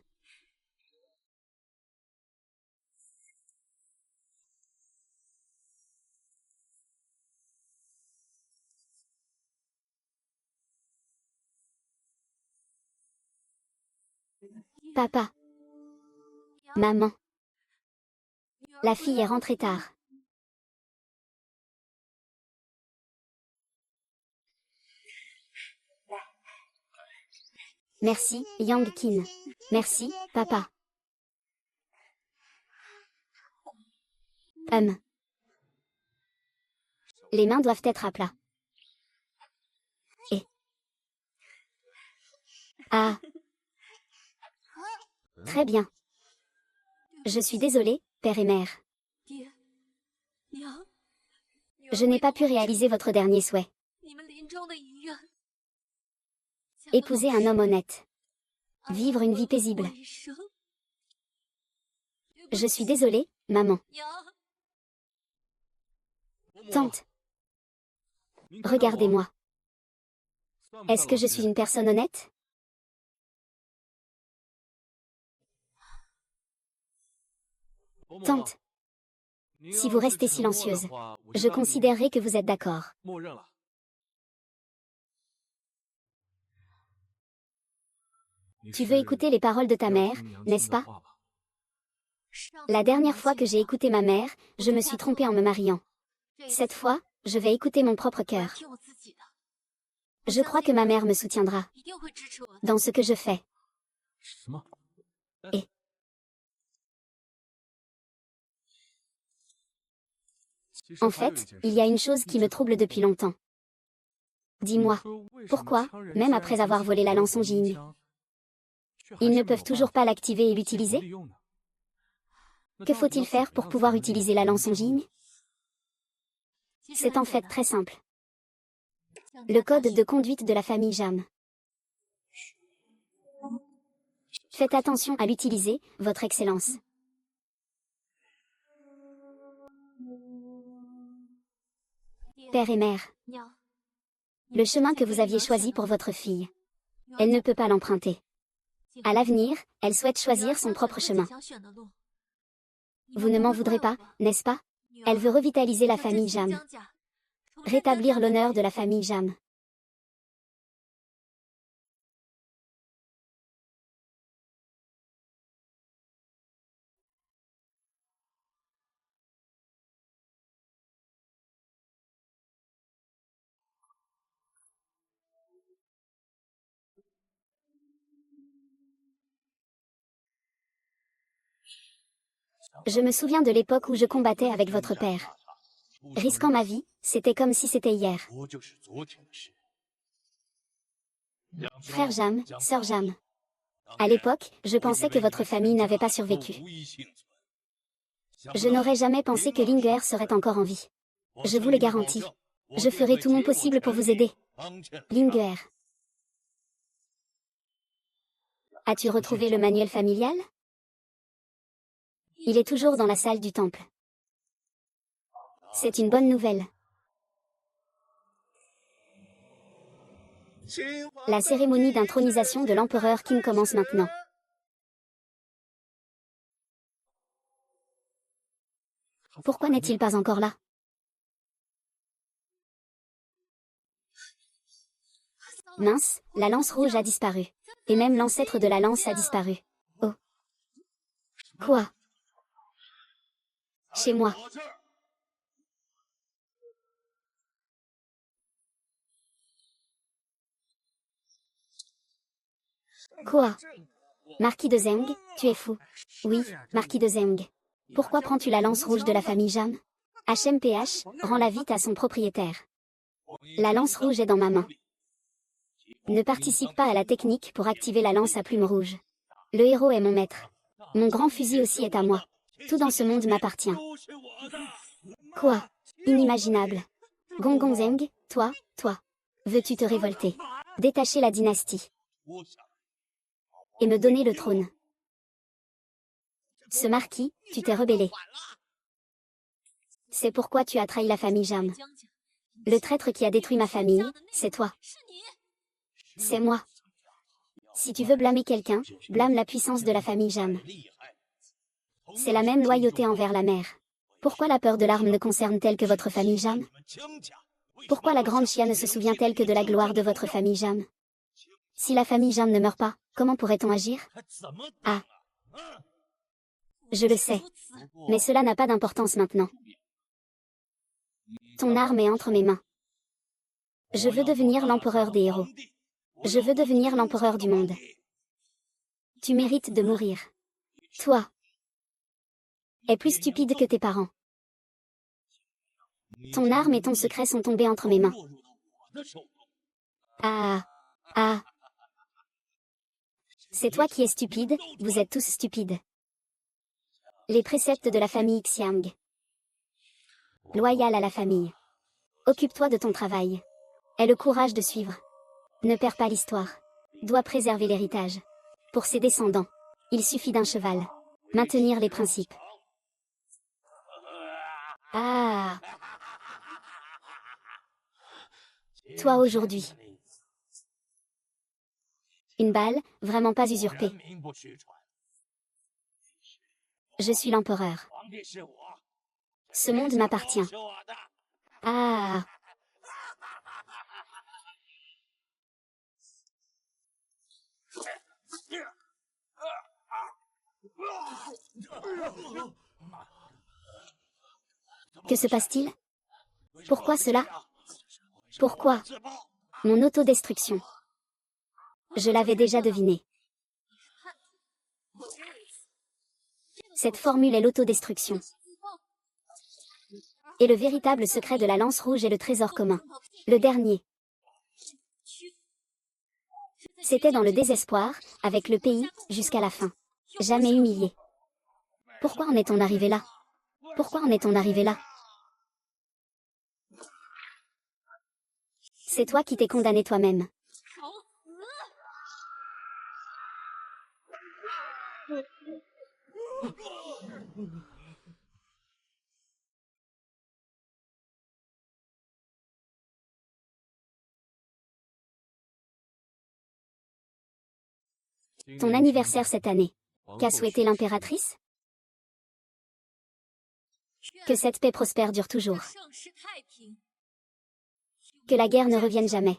Papa. Maman. La fille est rentrée tard. Merci, Yang Qin. Merci, papa. Les mains doivent être à plat. Et... Ah. Très bien. Je suis désolée, père et mère. Je n'ai pas pu réaliser votre dernier souhait. Épouser un homme honnête. Vivre une vie paisible. Je suis désolée, maman. Tante. Regardez-moi. Est-ce que je suis une personne honnête? Tante. Si vous restez silencieuse, je considérerai que vous êtes d'accord. Tu veux écouter les paroles de ta mère, n'est-ce pas? La dernière fois que j'ai écouté ma mère, je me suis trompée en me mariant. Cette fois, je vais écouter mon propre cœur. Je crois que ma mère me soutiendra dans ce que je fais. Et en fait, il y a une chose qui me trouble depuis longtemps. Dis-moi, pourquoi, même après avoir volé la lance Jing, ils ne peuvent toujours pas l'activer et l'utiliser? Que faut-il faire pour pouvoir utiliser la lance Jing? C'est en fait très simple. Le code de conduite de la famille Jam. Faites attention à l'utiliser, votre Excellence. Père et mère. Le chemin que vous aviez choisi pour votre fille. Elle ne peut pas l'emprunter. À l'avenir, elle souhaite choisir son propre chemin. Vous ne m'en voudrez pas, n'est-ce pas? Elle veut revitaliser la famille Jam. Rétablir l'honneur de la famille Jam. Je me souviens de l'époque où je combattais avec votre père. Risquant ma vie, c'était comme si c'était hier. Frère Jam, sœur Jam. À l'époque, je pensais que votre famille n'avait pas survécu. Je n'aurais jamais pensé que Linger serait encore en vie. Je vous le garantis. Je ferai tout mon possible pour vous aider. Linger. As-tu retrouvé le manuel familial? Il est toujours dans la salle du temple. C'est une bonne nouvelle. La cérémonie d'intronisation de l'empereur Qin commence maintenant. Pourquoi n'est-il pas encore là? Mince, la lance rouge a disparu. Et même l'ancêtre de la lance a disparu. Oh. Quoi? Chez moi. Quoi? Marquis de Zeng, tu es fou. Oui, Marquis de Zeng. Pourquoi prends-tu la lance rouge de la famille Jam? HMPH, rends-la vite à son propriétaire. La lance rouge est dans ma main. Ne participe pas à la technique pour activer la lance à plume rouge. Le héros est mon maître. Mon grand fusil aussi est à moi. Tout dans ce monde m'appartient. Quoi? Inimaginable. Gong Zeng, toi. Veux-tu te révolter? Détacher la dynastie. Et me donner le trône. Ce marquis, tu t'es rebellé. C'est pourquoi tu as trahi la famille Jam. Le traître qui a détruit ma famille, c'est toi. C'est moi. Si tu veux blâmer quelqu'un, blâme la puissance de la famille Jam. C'est la même loyauté envers la mère. Pourquoi la peur de l'arme ne concerne-t-elle que votre famille Jam? Pourquoi la grande chia ne se souvient-elle que de la gloire de votre famille Jam? Si la famille Jin ne meurt pas, comment pourrait-on agir? Ah, je le sais. Mais cela n'a pas d'importance maintenant. Ton arme est entre mes mains. Je veux devenir l'empereur des héros. Je veux devenir l'empereur du monde. Tu mérites de mourir. Toi es plus stupide que tes parents. Ton arme et ton secret sont tombés entre mes mains. Ah, ah. C'est toi qui es stupide, vous êtes tous stupides. Les préceptes de la famille Xiang. Loyal à la famille. Occupe-toi de ton travail. Aie le courage de suivre. Ne perds pas l'histoire. Dois préserver l'héritage. Pour ses descendants, il suffit d'un cheval. Maintenir les principes. Ah. Toi aujourd'hui. Une balle, vraiment pas usurpée. Je suis l'empereur. Ce monde m'appartient. Ah. Que se passe-t-il? Pourquoi cela? Pourquoi? Mon autodestruction. Je l'avais déjà deviné. Cette formule est l'autodestruction. Et le véritable secret de la lance rouge est le trésor commun. Le dernier. C'était dans le désespoir, avec le pays, jusqu'à la fin. Jamais humilié. Pourquoi en est-on arrivé là? Pourquoi en est-on arrivé là? C'est toi qui t'es condamné toi-même. Ton anniversaire cette année. Qu'a souhaité l'impératrice? Que cette paix prospère dure toujours. Que la guerre ne revienne jamais.